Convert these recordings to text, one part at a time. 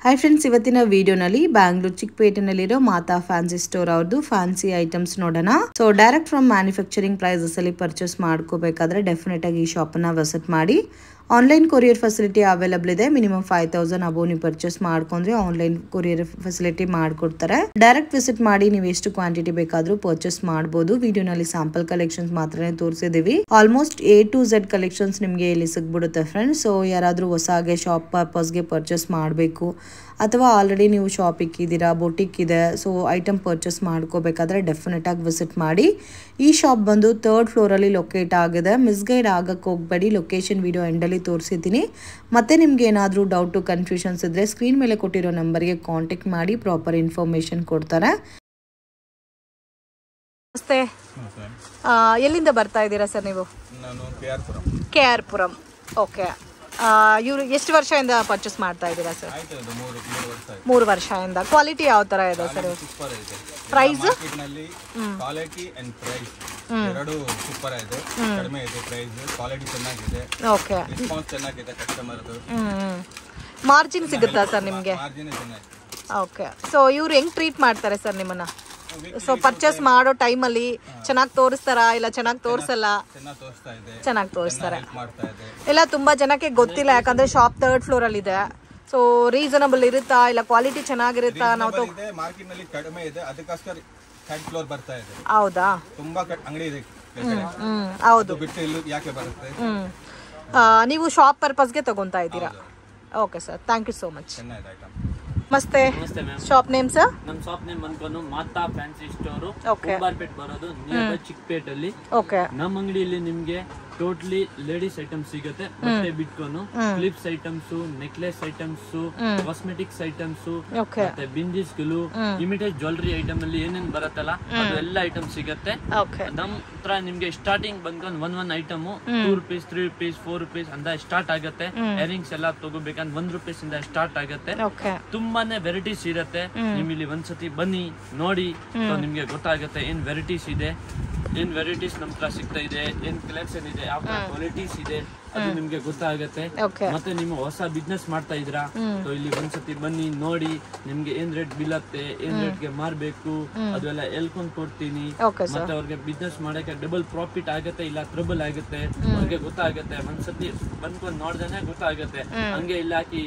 Hi friends, ಇವತ್ತಿನ ವಿಡಿಯೋನಲ್ಲಿ ಬ್ಯಾಂಗ್ಳೂರ್ ಚಿಕ್ಕಪೇಟೆನಲ್ಲಿರೋ ಮಾತಾ ಫ್ಯಾನ್ಸಿ ಸ್ಟೋರ್ ಅವ್ರದ್ದು ಫ್ಯಾನ್ಸಿ ಐಟಮ್ಸ್ ನೋಡೋಣ. So direct from manufacturing prices ಅಲ್ಲಿ ಪರ್ಚೇಸ್ ಮಾಡ್ಕೋಬೇಕಾದ್ರೆ ಡೆಫಿನೆಟ್ ಆಗಿ ಈ ಶಾಪ್ ನ ವಿಸಿಟ್ ಮಾಡಿ. ಆನ್ಲೈನ್ ಕೊರಿಯರ್ ಫೆಸಿಲಿಟಿ ಅವೈಲಬಲ್ ಇದೆ. ಮಿನಿಮಮ್ 5000 ಅಬೌವ್ ನೀವು ಪರ್ಚೇಸ್ ಮಾಡ್ಕೊಂಡ್ರೆ ಆನ್ಲೈನ್ ಕೊರಿಯರ್ ಫೆಸಿಲಿಟಿ ಮಾಡ್ಕೊಡ್ತಾರೆ. ಡೈರೆಕ್ಟ್ ವಿಸಿಟ್ ಮಾಡಿ ನೀವು ಎಷ್ಟು ಕ್ವಾಂಟಿಟಿ ಬೇಕಾದ್ರೂ ಪರ್ಚೇಸ್ ಮಾಡಬಹುದು. ವಿಡಿಯೋನಲ್ಲಿ ಸ್ಯಾಂಪಲ್ ಕಲೆಕ್ಷನ್ಸ್ ಮಾತ್ರ ತೋರಿಸಿದೀವಿ. Almost A to Z collections ನಿಮಗೆ ಇಲ್ಲಿ ಸಿಗ್ಬಿಡುತ್ತೆ ಫ್ರೆಂಡ್ಸ್. ಸೊ ಯಾರಾದ್ರೂ ಹೊಸಗೆ ಶಾಪ್ ಪರ್ಪಸ್ಗೆ ಪರ್ಚೇಸ್ ಮಾಡಬೇಕು ಅಥವಾ ಆಲ್ರೆಡಿ ನೀವು ಶಾಪ್ ಇಕ್ಕಿದ್ದೀರಾ, ಬೊಟಿಕ್ ಇದೆ, ಸೊ ಐಟಮ್ ಪರ್ಚೇಸ್ ಮಾಡ್ಕೋಬೇಕಾದ್ರೆ ಡೆಫಿನೆಟ್ ಆಗಿ ವಿಸಿಟ್ ಮಾಡಿ. ಈ ಶಾಪ್ ಬಂದು 3rd ಫ್ಲೋರ್ ಅಲ್ಲಿ ಲೊಕೇಟ್ ಆಗಿದೆ. ಮಿಸ್ಗೈಡ್ ಆಗಕ್ಕೆ ಹೋಗಬೇಡಿ. ಲೊಕೇಶನ್ ವಿಡಿಯೋ ಎಂಡಲ್ಲಿ ತೋರಿಸಿದ್ದೀನಿ. ಮತ್ತೆ ನಿಮ್ಗೆ ಏನಾದರೂ ಡೌಟು ಕನ್ಫ್ಯೂಷನ್ಸ್ ಇದ್ರೆ ಸ್ಕ್ರೀನ್ ಮೇಲೆ ಕೊಟ್ಟಿರೋ ನಂಬರ್ಗೆ ಕಾಂಟ್ಯಾಕ್ಟ್ ಮಾಡಿ, ಪ್ರಾಪರ್ ಇನ್ಫಾರ್ಮೇಶನ್ ಕೊಡ್ತಾರೆ. ನಮಸ್ತೆ, ಎಲ್ಲಿಂದ ಬರ್ತಾ ಇದ್ದೀರಾ ಸರ್ ನೀವು? KR ಪುರಂ. ಓಕೆ, ಇವರು ಎಷ್ಟು ವರ್ಷದಿಂದ ಪರ್ಚೇಸ್ ಮಾಡ್ತಾ ಇದ್ದೀರಾ ಸರ್? 3 ವರ್ಷದಿಂದ. ಕ್ವಾಲಿಟಿ ಯಾವ ತರ ಇದೆ sir? Price quality and price ಎರಡು ಸೂಪರ್ ಇದೆ. ಕಡಿಮೆ ಇದೆ ಪ್ರೈಸ್, ಕ್ವಾಲಿಟಿ ಚೆನ್ನಾಗಿದೆ. ಓಕೆ, ರೆಸ್ಪಾನ್ಸ್ ಚೆನ್ನಾಗಿದೆ ಕಸ್ಟಮರ್ದು. ಮಾರ್ಜಿನ್ ಸಿಗುತ್ತಾ ಸರ್ ನಿಮಗೆ? ಮಾರ್ಜಿನ್ ಚೆನ್ನಾಗಿದೆ. ಓಕೆ, ಸೊ ಇವ್ರು ಹೆಂಗ್ ಟ್ರೀಟ್ ಮಾಡ್ತಾರೆ ಸರ್ ನಿಮ್ಮನ್ನ? ಸೊ ಪರ್ಚೇಸ್ ಮಾಡೋ ಟೈಮಲ್ಲಿ ಚೆನ್ನಾಗಿ ತೋರಿಸ್ತಾರಾ ಇಲ್ಲ ಚೆನ್ನಾಗಿ ತೋರಿಸಲ್ಲ? ಚೆನ್ನಾಗಿ ತೋರಿಸ್ತಾರೆ. ಇಲ್ಲ ತುಂಬಾ ಜನಕ್ಕೆ ಗೊತ್ತಿಲ್ಲ, ಯಾಕಂದ್ರೆ ಶಾಪ್ 3rd ಫ್ಲೋರ್ ಅಲ್ಲಿ ಇದೆ. ಸೊ ರೀಸನಬಲ್ ಇರುತ್ತಾ ಇಲ್ಲ ಕ್ವಾಲಿಟಿ ಚೆನ್ನಾಗಿರುತ್ತಾ? ನಾವು ಮಾರ್ಕೆಟ್ ನಲ್ಲಿ ಕಡಿಮೆ ಇದೆ, ಅದಕ್ಕೋಸ್ಕರ 3rd ಫ್ಲೋರ್ ಬರ್ತಾ ಇದೆ. ಹೌದಾ? ತುಂಬಾ ಅಂಗಡಿ ಇದೆ. ಹೌದು. ಬಿಟ್ಟು ಇಲ್ಲಿ ಯಾಕೆ ಬರುತ್ತೆ? ನೀವು ಶಾಪ್ ಪರ್ಪಸ್ಗೆ ತಗೊಂತಾ ಇದ್ದೀರಾ? Okay sir, thank you so much. ನಮಸ್ತೆ, ಶಾಪ್ ನೇಮ್ ಸರ್? ನಮ್ಮ ಶಾಪ್ ನೇಮ್ ಬಂದ್ಕೊಂಡು ಮಾತಾ ಫ್ಯಾನ್ಸಿ ಸ್ಟೋರ್, ಕುಂಬಾರ್ಪೇಟ್ ಬರೋದು, ನಿಯರ್ ಬೈ ಚಿಕ್ಕಪೇಟ್ ಅಲ್ಲಿ. ನಮ್ಮ ಅಂಗಡಿಯಲ್ಲಿ ನಿಮ್ಗೆ ಟೋಟಲಿ ಲೇಡೀಸ್ ಐಟಮ್ಸ್ ಸಿಗುತ್ತೆ. ಬಟ್ಟೆ ಬಿಟ್ಕೊಂಡು clips items, necklace items, cosmetics items, ಮತ್ತೆ ಬಿಂದೀಸ್ ಗಳು, ಇಮಿಟೇಟ್ ಜ್ಯುವೆಲರಿ ಐಟಮ್ ಅಲ್ಲಿ ಏನೇನ್ ಬರುತ್ತಲ್ಲ ಅದು ಎಲ್ಲ ಐಟಮ್ ಸಿಗುತ್ತೆ. ನಮ್ ಹತ್ರ ನಿಮ್ಗೆ ಸ್ಟಾರ್ಟಿಂಗ್ ಬಂದ್ಕೊಂಡು ಒಂದ್ ಐಟಮ್ 2 ರೂಪೀಸ್, 3 ರೂಪೀಸ್, 4 ರೂಪೀಸ್ ಅಂತ ಸ್ಟಾರ್ಟ್ ಆಗುತ್ತೆ. ಇಯರಿಂಗ್ಸ್ ಎಲ್ಲ ತಗೋಬೇಕಂದ್ರೆ 1 ರೂಪೀಸ್ ಇಂದ ಸ್ಟಾರ್ಟ್ ಆಗುತ್ತೆ. ತುಂಬಾನೇ ವೆರೈಟೀಸ್ ಇರುತ್ತೆ. ನಿಮ್ ಇಲ್ಲಿ ಒಂದ್ಸತಿ ಬನ್ನಿ ನೋಡಿ, ನಿಮ್ಗೆ ಗೊತ್ತಾಗುತ್ತೆ ಏನ್ ವೆರೈಟೀಸ್ ಇದೆ, ಏನ್ ವೆರೈಟೀಸ್ ನಮ್ ಹತ್ರ ಸಿಗ್ತಾ ಇದೆ, ಏನ್ ಕಲೆಕ್ಷನ್ ಇದೆ, ಯಾವ ಕ್ವಾಲಿಟೀಸ್ ಇದೆ ಅದು ನಿಮ್ಗೆ ಗೊತ್ತಾಗುತ್ತೆ. ಮತ್ತೆ ನೀವು ಹೊಸ ಬಿಸ್ನೆಸ್ ಮಾಡ್ತಾ ಇದ್ರಾ, ಇಲ್ಲಿ ಒಂದ್ಸತಿ ಬನ್ನಿ ನೋಡಿ, ನಿಮ್ಗೆ ಏನ್ ರೇಟ್ ಬೀಳತ್ತೆ, ಏನ್ ರೇಟ್ ಗೆ ಮಾರ್ಬೇಕು ಅದೆಲ್ಲ ಹೇಳ್ಕೊಂಡ್ ಕೊಡ್ತೀನಿ. ಮತ್ತೆ ಅವ್ರಿಗೆ ಬಿಸ್ನೆಸ್ ಮಾಡಕ್ಕೆ ಡಬಲ್ ಪ್ರಾಫಿಟ್ ಆಗುತ್ತೆ ಇಲ್ಲ ಟ್ರಬಲ್ ಆಗುತ್ತೆ, ಅವ್ರಿಗೆ ಗೊತ್ತಾಗುತ್ತೆ. ಒಂದ್ಸತಿ ಬಂದ್ಕೊಂಡ್ ನೋಡ್ದೇನೆ ಗೊತ್ತಾಗುತ್ತೆ. ಹಂಗೆ ಇಲ್ಲ ಹಾಕಿ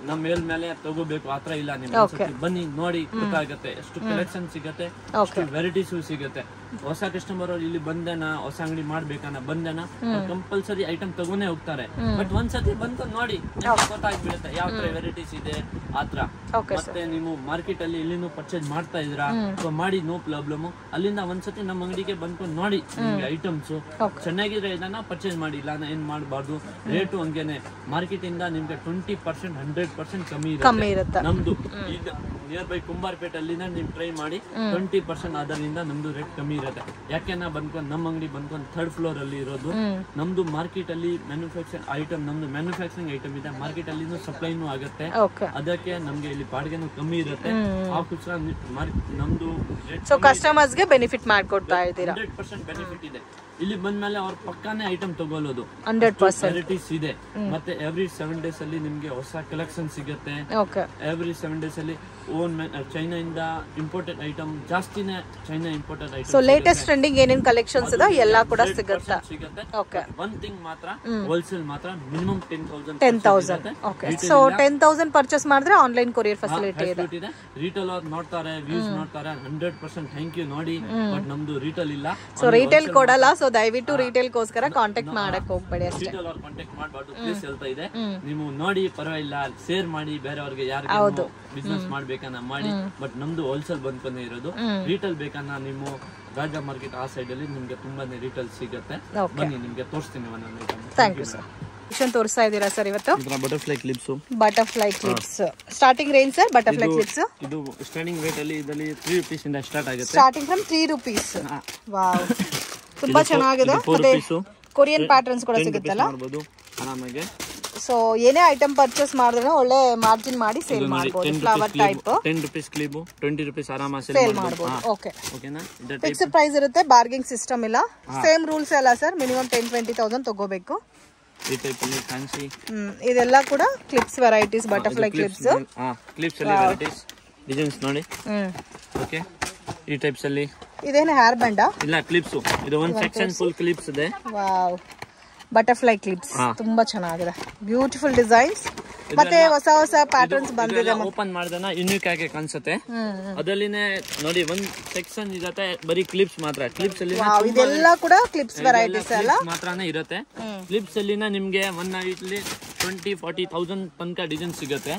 ನಮ್ ಮೇಲೆ ತಗೋಬೇಕು ಆತರ ಇಲ್ಲ. ನಿಮ್ಗೆ ಬನ್ನಿ ನೋಡಿ ಗೊತ್ತಾಗುತ್ತೆ. ಎಷ್ಟು ಕಲೆಕ್ಷನ್ ಸಿಗತ್ತೆ, ಎಷ್ಟು ವೆರೈಟೀಸ್ ಸಿಗುತ್ತೆ. ಹೊಸ ಕಸ್ಟಮರ್ ಅವ್ರು ಇಲ್ಲಿ ಬಂದೇನ ಹೊಸ ಅಂಗಡಿ ಮಾಡ್ಬೇಕನ್ನ ಬಂದೇನ ಕಂಪಲ್ಸರಿ ಐಟಮ್ ತಗೊಂಡೇ ಹೋಗ್ತಾರೆ. ಬಟ್ ಒಂದ್ಸತಿ ಬಂದ್ಕೊಂಡು ನೋಡಿ ಗೊತ್ತಾಗ್ಬಿಡುತ್ತೆ ಯಾವ ತರ ವೆರೈಟೀಸ್ ಇದೆ ಆತರ. ಮತ್ತೆ ನೀವು ಮಾರ್ಕೆಟ್ ಅಲ್ಲಿ ಇಲ್ಲಿನೂ ಪರ್ಚೇಸ್ ಮಾಡ್ತಾ ಇದ್ರಾ ಮಾಡಿ, ನೋ ಪ್ರಾಬ್ಲಮ್. ಅಲ್ಲಿಂದ ಒಂದ್ಸತಿ ನಮ್ಮ ಅಂಗಡಿಗೆ ಬಂದ್ಕೊಂಡು ನೋಡಿ, ನಿಮ್ಗೆ ಐಟಮ್ಸ್ ಚೆನ್ನಾಗಿದ್ರೆ ಇದನ್ನ ಪರ್ಚೇಸ್ ಮಾಡಿ, ಇಲ್ಲ ಏನ್ ಮಾಡಬಾರ್ದು. ರೇಟು ಹಂಗೇನೆ ಮಾರ್ಕೆಟ್ ಇಂದ ನಿಮ್ಗೆ 20%, 100% ಕಮ್ಮಿ ಇರುತ್ತೆ. ನಮ್ದು ಈಗ ನಿಯರ್ ಬೈ ಕುಂಬಾರ್ಪೇಟ್ ಅಲ್ಲಿಂದ ನೀವು ಟ್ರೈ ಮಾಡಿ 20% ಅದರಿಂದ ನಮ್ದು ರೇಟ್ ಕಮ್ಮಿ ಇರುತ್ತೆ. ಯಾಕೆನ ಬಂದ್ಕೊಂಡು ನಮ್ಮ ಅಂಗಡಿ ಬಂದ್ಕೊಂಡು 3rd ಫ್ಲೋರ್ ಅಲ್ಲಿ ಇರೋದು. ನಮ್ದು ಮಾರ್ಕೆಟ್ ಅಲ್ಲಿ ಮ್ಯಾನುಫ್ಯಾಕ್ಚರಿಂಗ್ ಐಟಮ್, ನಮ್ದು ಮ್ಯಾನುಫ್ಯಾಕ್ಚರಿಂಗ್ ಐಟಮ್ ಇದೆ. ಮಾರ್ಕೆಟ್ ಅಲ್ಲಿ ಸಪ್ಲೈನು ಆಗುತ್ತೆ. ಅದಕ್ಕೆ ನಮ್ಗೆ ಇಲ್ಲಿ ಬಾಡಿಗೆನು ಕಮ್ಮಿ ಇರುತ್ತೆ. ಆಗೋಸ್ಕರ ನಮ್ದು ಕಸ್ಟಮರ್ಸ್ ಗೆ ಬೆನಿಫಿಟ್ ಮಾಡ್ಕೊಡ್ತಾ ಇದ್ದೀರಾ. 100% ಬೆನಿಫಿಟ್ ಇದೆ. ಇಲ್ಲಿ ಬಂದ್ಮೇಲೆ ಅವ್ರ ಪಕ್ಕಾನೇ ಐಟಮ್ ತಗೊಳ್ಳೋದು 100% ವೆರೈಟೀಸ್ ಇದೆ. ಮತ್ತೆ ಎವ್ರಿ 7 ಡೇಸ್ ಅಲ್ಲಿ ನಿಮ್ಗೆ ಹೊಸ ಕಲೆಕ್ಷನ್ ಸಿಗುತ್ತೆ. ಎವ್ರಿ 7 ಡೇಸ್ ಅಲ್ಲಿ ಓನ್ ಚೈನಾ ಇಂದ ಇಂಪೋರ್ಟೆಡ್ ಐಟಮ್ ಜಾಸ್ತಿನೇ, China imported item. So latest trending ಏನೇನ್ ಕಲೆಕ್ಷನ್ಸ್ ಇದೆ ಎಲ್ಲ ಕೂಡ ಸಿಗುತ್ತೆ. ಒನ್ ಥಿಂಗ್ ಮಾತ್ರ, ಹೋಲ್ಸೇಲ್ ಮಾತ್ರ ಮಿನಿಮಮ್ 10,000. ಓಕೆ, ಸೊ 10,000 ಪರ್ಚೇಸ್ ಮಾಡಿದ್ರೆ ಆನ್ಲೈನ್ ಕೊರಿಯರ್ ಫೆಸಿಲಿಟಿ ಇದೆ. ರೀಟೇಲ್ ಅವ್ರು ನೋಡ್ತಾರೆ, ವ್ಯೂಸ್ ನೋಡ್ತಾರೆ, 100% ಥ್ಯಾಂಕ್ ಯು ನೋಡಿ. ಬಟ್ ನಮ್ದು ರೀಟೇಲ್ ಇಲ್ಲ. ಸೊ ರೀಟೇಲ್ ಕೊಡಲ್ಲ. ಸೊ ದಯವಿಟ್ಟು ರೀಟೇಲ್ ಗೋಸ್ಕರ ಕಾಂಟ್ಯಾಕ್ಟ್ ಮಾಡಕ್ ಹೋಗ್ಬೇಡಿ ಅಷ್ಟೇ. ರೀಟೇಲ್ ಅವ್ರು ಕಾಂಟ್ಯಾಕ್ಟ್ ಮಾಡಬಾರ್ದು, ಪ್ಲೀಸ್ ಹೇಳ್ತಾ ಇದೆ. ನೀವು ನೋಡಿ ಪರವಾಗಿಲ್ಲ, ಶೇರ್ ಮಾಡಿ ಬೇರೆಯವ್ರಿಗೆ, ಯಾರಿಗೆ ಬಿಸ್ನೆಸ್ ಮಾಡ್ಬೇಕನ್ನ ಮಾಡಿ. ಬಟ್ ನಮ್ದು ಹೋಲ್ಸೇಲ್ ಬಂದ್ಕೊಂಡೇ ಇರೋದು. ರೀಟೇಲ್ ಬೇಕನ್ನ ನೀವು ರಾಜಾ ಮಾರ್ಕೆಟ್ ಆ ಸೈಡ್ ಅಲ್ಲಿ ನಿಮ್ಗೆ ತುಂಬಾನೇ ರೀಟೇಲ್ ಸಿಗುತ್ತೆ. ಬನ್ನಿ ನಿಮ್ಗೆ ತೋರಿಸ್ತೀನಿ ಒಂದೊಂದು ಐಟಮ್. Thank you sir. ತೋರಿಸ್ತಾ ಇದ್ದೀರಾ ಸರ್ ಇವತ್ತು? Butterfly clips. Butterfly clips starting range sir? Butterfly clips ಇದು ಸ್ಟಾರ್ಟಿಂಗ್ ರೇಟ್ ಅಲ್ಲಿ ಇದರಲ್ಲಿ 3 ರೂಪೀಸ್ ಇಂದ ಸ್ಟಾರ್ಟ್ ಆಗುತ್ತೆ. Starting from 3 rupees. ವಾವ್, ತುಂಬಾ ಚೆನ್ನಾಗಿದೆ. ಮತ್ತೆ ಕೊರಿಯನ್ ಪ್ಯಾಟರ್ನ್ಸ್ ಕೂಡ ಸಿಗುತ್ತಲ್ಲ ಆರಾಮಾಗಿ. ಸೊ ಏನೇ ಐಟಮ್ ಪರ್ಚೇಸ್ ಮಾಡಿದ್ರೆ ಒಳ್ಳೆ ಮಾರ್ಜಿನ್ ಮಾಡಿ ಸೇಲ್ ಮಾಡಬಹುದು. Flower type 10 rupees clip 20 rupees ಆರಾಮಾಗಿ ಸೇಲ್ ಮಾಡಬಹುದು. ಓಕೆ, ಓಕೆನಾ? ಫಿಕ್ಸ್ಡ್ ಪ್ರೈಸ್ ಇರುತ್ತೆ, ಬಾರ್ಗಿಂಗ್ ಸಿಸ್ಟಮ್ ಇಲ್ಲ. ಸೇಮ್ ರೂಲ್ಸ್ ಎಲ್ಲ ಸರ್, ಮಿನಿಮಮ್ 10-20,000 ತಗೋಬೇಕು. ಈ ಟೈಪ್ ಅಲ್ಲಿ ಫ್ಯಾನ್ಸಿ. ಇದೆಲ್ಲ ಕೂಡ clips varieties, butterfly clips. Clips ಅಲ್ಲಿ ವೆರೈಟೀಸ್ ಡಿಸೈನ್ಸ್ ನೋಡಿ. ಓಕೆ, ಈ ಟೈಪ್ಸ್ ಅಲ್ಲಿ. ಇದೇನು ಹೇರ್ ಬ್ಯಾಂಡಾ? ಇಲ್ಲ, ಕ್ಲಿಪ್ಸ್. ಇದು ಒಂದು ಸೆಕ್ಷನ್ ಫುಲ್ ಕ್ಲಿಪ್ಸ್ ಇದೆ. ವಾವ್, ಬಟರ್ಫ್ಲೈ ಕ್ಲಿಪ್ಸ್ ತುಂಬಾ ಚೆನ್ನಾಗಿದೆ. ಬ್ಯೂಟಿಫುಲ್ ಡಿಸೈನ್ಸ್, ಮತ್ತೆ ಹೊಸ ಹೊಸ ಪ್ಯಾಟರ್ನ್ಸ್ ಬಂದಿದೆ. ಓಪನ್ ಮಾಡಿದನ ಯೂನಿಕ್ ಆಗಿ ಕಾಣಿಸುತ್ತೆ. ಅದರಲ್ಲಿನೇ ನೋಡಿ ಒಂದು ಸೆಕ್ಷನ್ ಇರುತ್ತೆ ಬರೀ ಕ್ಲಿಪ್ಸ್ ಮಾತ್ರ. ಕ್ಲಿಪ್ಸ್ ಅಲ್ಲಿ ಇದೆಲ್ಲ ಕೂಡ ಕ್ಲಿಪ್ಸ್ ವೆರೈಟೀಸ್ ಅಲ್ಲ ಮಾತ್ರನೇ ಇರುತ್ತೆ. ಕ್ಲಿಪ್ಸ್ ಅಲ್ಲಿನ ನಿಮ್ಗೆ 1 ನೈಟ್ಲಿ 20-40,000 ತನಕ ಡಿಸೈನ್ ಸಿಗುತ್ತೆ.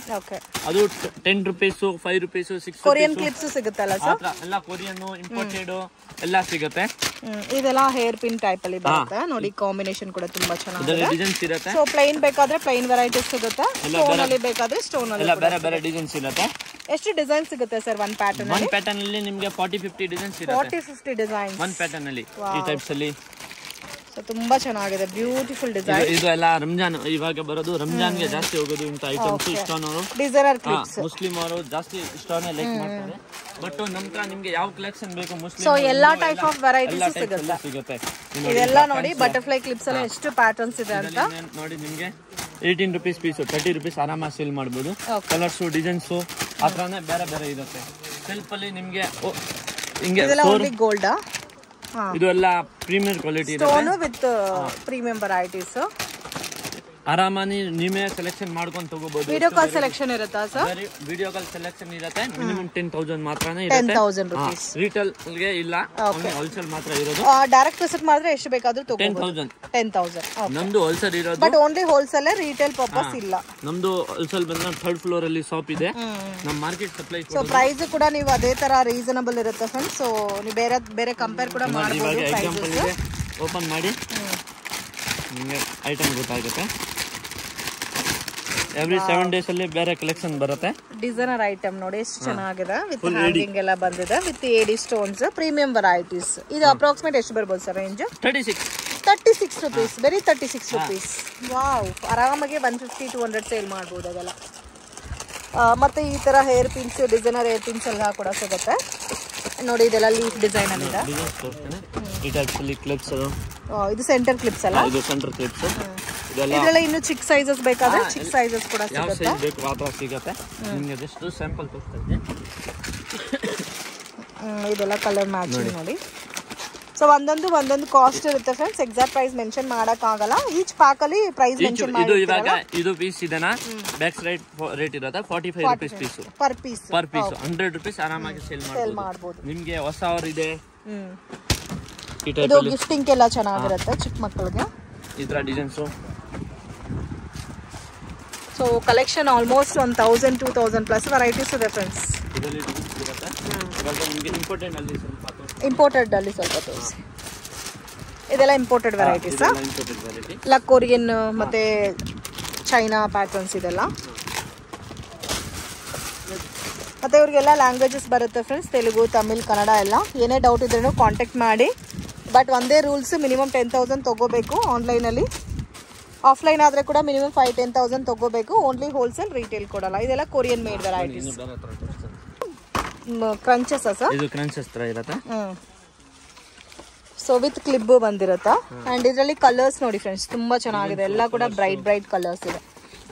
ಅದು 10 ರೂಪೀಸ್, 5 ರೂಪೀಸ್, 6 ಕೊರಿಯನ್ ಕ್ಲಿಪ್ಸ್ ಸಿಗುತ್ತಲ್ಲ ಸರ್? ಎಲ್ಲ ಕೊರಿಯನ್ ಇಂಪೋರ್ಟೆಡ್ ಎಲ್ಲ ಸಿಗುತ್ತೆ. ಇದೆಲ್ಲ ಹೇರ್ ಪಿನ್ ಟೈಪ್ ಅಲ್ಲಿ ಬರುತ್ತೆ ನೋಡಿ. ಕಾಂಬಿನೇಷನ್ ಕೂಡ ತುಂಬಾ ಚೆನ್ನಾಗಿದೆ. ಡಿಸೈನ್ಸ್ ಇರುತ್ತೆ. ಸೊ ಪ್ಲೈನ್ ಬೇಕಾದ್ರೆ ಪ್ಲೈನ್ ವೆರೈಟೀಸ್ ಸಿಗುತ್ತೆ, ಸ್ಟೋನ್ ಅಲ್ಲಿ ಬೇಕಾದ್ರೆ ಸ್ಟೋನ್ ಅಲ್ಲಿ ಬೇರೆ ಬೇರೆ ಡಿಸೈನ್ಸ್ ಇರುತ್ತೆ. ಎಷ್ಟು ಡಿಸೈನ್ ಸಿಗುತ್ತೆ ಸರ್ ಒಂದು ಪ್ಯಾಟರ್ನ್ ಅಲ್ಲಿ? ಒಂದು ಪ್ಯಾಟರ್ನ್ ಅಲ್ಲಿ ನಿಮಗೆ 40-50 ಡಿಸೈನ್ಸ್ ಇರುತ್ತೆ. 40-50 ಡಿಸೈನ್ಸ್ ಒಂದು ಪ್ಯಾಟರ್ನ್ ಅಲ್ಲಿ ಈ ಟೈಪ್ಸ್ ಅಲ್ಲಿ. ಸೊ ತುಂಬಾ ಚೆನ್ನಾಗಿದೆ, ಬ್ಯೂಟಿಫುಲ್ ಡಿಸೈನ್. ಇದು ಎಲ್ಲ ರಂಜಾನ್ ಇವಾಗ ಬರೋದು, ರಂಜಾನ್ಗೆ ಜಾಸ್ತಿ ಹೋಗೋದು ಇಂತ ಐಟಮ್ಸ್. ಇಷ್ಟನವರು ಡಿಸೈನರ್ ಕ್ಲಿಪ್ಸ್, ಮುಸ್ಲಿಂ ಅವರು ಜಾಸ್ತಿ ಇಷ್ಟನೇ ಲೈಕ್ ಮಾಡ್ತಾರೆ. ಬಟ್ ನಂತರ ನಿಮ್ಗೆ ಯಾವ ಕಲೆಕ್ಷನ್ ಬೇಕು ಮುಸ್ಲಿಂ, ಸೊ ಎಲ್ಲಾ ಟೈಪ್ ಆಫ್ ವೆರೈಟೀಸ್ ಸಿಗುತ್ತೆ. ಇದೆಲ್ಲ ನೋಡಿ ಬಟರ್ಫ್ಲೈ ಕ್ಲಿಪ್ಸ್ ಅಲ್ಲಿ ಎಷ್ಟು ಪ್ಯಾಟರ್ನ್ಸ್ ಇದೆ ಅಂತ ನೋಡಿ. ನಿಮ್ಗೆ 18 ರೂಪೀಸ್ ಪೀಸ್, 30 ರೂಪೀಸ್ ಆರಾಮಾಗಿ ಸೇಲ್ ಮಾಡಬಹುದು. ಕಲರ್ಸ್, ಡಿಸೈನ್ಸ್ ಆತರನೇ ಬೇರೆ ಬೇರೆ ಇರುತ್ತೆ. ಸೆಲ್ಫ್ ಅಲ್ಲಿ ನಿಮ್ಗೆ ಹಿಂಗೆ ಗೋಲ್ಡಾ? ಇದು ಎಲ್ಲ premium quality stone with premium varieties. ಆರಾಮಾಗಿ ನೀವೇ ಸೆಲೆಕ್ಷನ್ ಮಾಡ್ಕೊಂಡು ತಗೋಬಹುದು. ವಿಡಿಯೋ ಕಾಲ್ ಸೆಲೆಕ್ಷನ್ ಇರುತ್ತಾ ಸರ್? ವಿಡಿಯೋ ಕಾಲ್ ಸೆಲೆಕ್ಷನ್ ಇರುತ್ತೆ. ಮಿನಿಮಮ್ 10,000 ಮಾತ್ರನೇ 10,000 ರೂಪೀಸ್. ರಿಟೇಲ್ ಗೆ ಇಲ್ಲ, ಹೋಲ್ಸೇಲ್ ಮಾತ್ರ ಇರೋದು. ಡೈರೆಕ್ಟ್ ವಿಸಿಟ್ ಮಾಡಿದ್ರೆ ಎಷ್ಟು ಬೇಕಾದ್ರೂ ತಗೋಬಹುದು. 10,000 ನಮ್ದು ಹೋಲ್ಸೇಲ್ ಇರೋದು. But only wholesale, retail purpose ಇಲ್ಲ. ನಮ್ದು ಹೋಲ್ಸೇಲ್ ಬಂದ್ರೆ 3rd ಫ್ಲೋರ್ ಅಲ್ಲಿ ಶಾಪ್ ಇದೆ. ನಮ್ಮ ಮಾರ್ಕೆಟ್ ಸಪ್ಲೈ. ಸೊ ಪ್ರೈಸ್ ಕೂಡ ನೀವು ಅದೇ ತರ ರೀಸನಬಲ್ ಇರುತ್ತೆ ಫ್ರೆಂಡ್ಸ್. ಸೊ ನೀವು ಬೇರೆ ಬೇರೆ ಕಂಪೇರ್ ಕೂಡ ಮಾಡಬಹುದು. ಪ್ರೈಸಸ್ ಓಪನ್ ಮಾಡಿ ನಿಮಗೆ ಐಟಮ್ ಗೊತ್ತಾಗುತ್ತೆ. ಎವ್ರಿ 7 ಡೇಸ್ ಅಲ್ಲಿ ಬೇರೆ ಕಲೆಕ್ಷನ್ ಬರುತ್ತೆ. ಡಿಸೈನರ್ ಐಟಮ್ ನೋಡಿ ಎಷ್ಟು ಚೆನ್ನಾಗಿದೆ. ವಿತ್ ಹ್ಯಾಂಗಿಂಗ್ ಎಲ್ಲ ಬಂದಿದೆ, with AD stones, premium varieties. ಇದು ಅಪ್ರಾಕ್ಸಿಮೇಟ್ ಎಷ್ಟು ಬರ್ಬೋದು ಸರ್ ರೇಂಜ್? 36 ರೂಪೀಸ್, ಬರೀ 36 ರೂಪೀಸ್. ವಾವ್, ಆರಾಮಾಗಿ 150-200 ಸೇಲ್ ಮಾಡ್ಬೋದು ಅದೆಲ್ಲ. ಮತ್ತೆ ಈ ತರ hair pins, designer hair pins ಎಲ್ಲ ಕೂಡ ಸಿಗುತ್ತೆ ನೋಡಿ. ಇದೆಲ್ಲ ಲೀಫ್ ಡಿಸೈನ್ ಅಲ್ಲಿ ಇದೆ. ಈ ಟೈಪ್ಸ್ ಅಲ್ಲಿ ಕ್ಲಿಪ್ಸ್. ಇದು ಸೆಂಟರ್ ಕ್ಲಿಪ್ಸ್ ಅಲ್ಲ? ಇದು ಸೆಂಟರ್ ಕ್ಲಿಪ್ಸ್. ಇದೆಲ್ಲ ಇನ್ನು ಚಿಕ್ಕ ಸೈಜಸ್ ಬೇಕಾದ್ರೆ ಚಿಕ್ಕ ಸೈಜಸ್ ಕೂಡ ಸಿಗುತ್ತೆ. ಯಾವ ಸೈಜ್ ಬೇಕು ಆ ತರ ಸಿಗುತ್ತೆ. ನಿಮಗೆ ಜಸ್ಟ್ ಸ್ಯಾಂಪಲ್ ತೋರಿಸ್ತಾ ಇದ್ದೀನಿ. ಇದೆಲ್ಲ ಕಲರ್ ಮ್ಯಾಚಿಂಗ್ ನೋಡಿ. ಸೊ ಒಂದೊಂದು ಕಾಸ್ಟ್ ಇರುತ್ತೆ ಫ್ರೆಂಡ್ಸ್. ಎಕ್ಸಾಕ್ಟ್ ಪ್ರೈಸ್ ಮೆನ್ಷನ್ ಮಾಡಕ್ ಆಗಲ್ಲ. ಈಚ್ ಪ್ಯಾಕ್ ಅಲ್ಲಿ ಪ್ರೈಸ್ ಮೆನ್ಷನ್ ಮಾಡಿ. ಇವಾಗ ಇದು ಪೀಸ್ ಇದೆನಾ, ಬ್ಯಾಕ್ ಸೈಡ್ ರೇಟ್ ಇರುತ್ತೆ 45 rupees piece. Per piece 100 rupees ಆರಾಮಾಗಿ ಸೇಲ್ ಮಾಡಬಹುದು. ನಿಮಗೆ ಹೊಸ ಅವರ್ ಇದೆ. ಇದು ಗಿಫ್ಟಿಂಗ್ ಎಲ್ಲ ಚೆನ್ನಾಗಿರುತ್ತೆ ಚಿಕ್ಕ ಮಕ್ಕಳಿಗೆ. ಈ ತರ designs. So collection almost 1,000-2,000 plus varieties ಇದೆ ಫ್ರೆಂಡ್ಸ್. ಇಂಪೋರ್ಟೆಡ್ ಅಲ್ಲಿ ಸ್ವಲ್ಪ ತೋರಿಸಿ. ಇದೆಲ್ಲ ಇಂಪೋರ್ಟೆಡ್ ವೆರೈಟೀಸ್ ಇಲ್ಲ, ಕೊರಿಯನ್ ಮತ್ತೆ ಚೈನಾ ಪ್ಯಾಟರ್ನ್ಸ್ ಇದೆಲ್ಲ. ಮತ್ತೆ ಇವ್ರಿಗೆಲ್ಲ ಲ್ಯಾಂಗ್ವೇಜಸ್ ಬರುತ್ತೆ ಫ್ರೆಂಡ್ಸ್, ತೆಲುಗು, ತಮಿಳ್, ಕನ್ನಡ ಎಲ್ಲ. ಏನೇ ಡೌಟ್ ಇದ್ರೂ ಕಾಂಟ್ಯಾಕ್ಟ್ ಮಾಡಿ. ಬಟ್ ಒಂದೇ ರೂಲ್ಸ್, ಮಿನಿಮಮ್ 10,000 ತಗೋಬೇಕು ಆನ್ಲೈನಲ್ಲಿ. ಆಫ್ಲೈನ್ ಆದರೆ ಕೂಡ ಮಿನಿಮಮ್ 5-10,000 ತಗೋಬೇಕು. ಓನ್ಲಿ ಹೋಲ್ಸೇಲ್, ರಿಟೇಲ್ ಕೊಡಲ್ಲ. ಇದೆಲ್ಲ Korean made varieties. Crunches sir? ಇದು ಕ್ರಂಚಸ್ ತರ ಇರುತ್ತೆ. ಸೊ ವಿತ್ ಕ್ಲಿಪ್ ಬಂದಿರುತ್ತಾ. ಅಂಡ್ ಇದರಲ್ಲಿ ಕಲರ್ಸ್ ನೋಡಿ ಫ್ರೆಂಡ್ಸ್, ತುಂಬಾ ಚೆನ್ನಾಗಿದೆ. ಎಲ್ಲ ಕೂಡ ಬ್ರೈಟ್ ಕಲರ್ಸ್ ಇದೆ.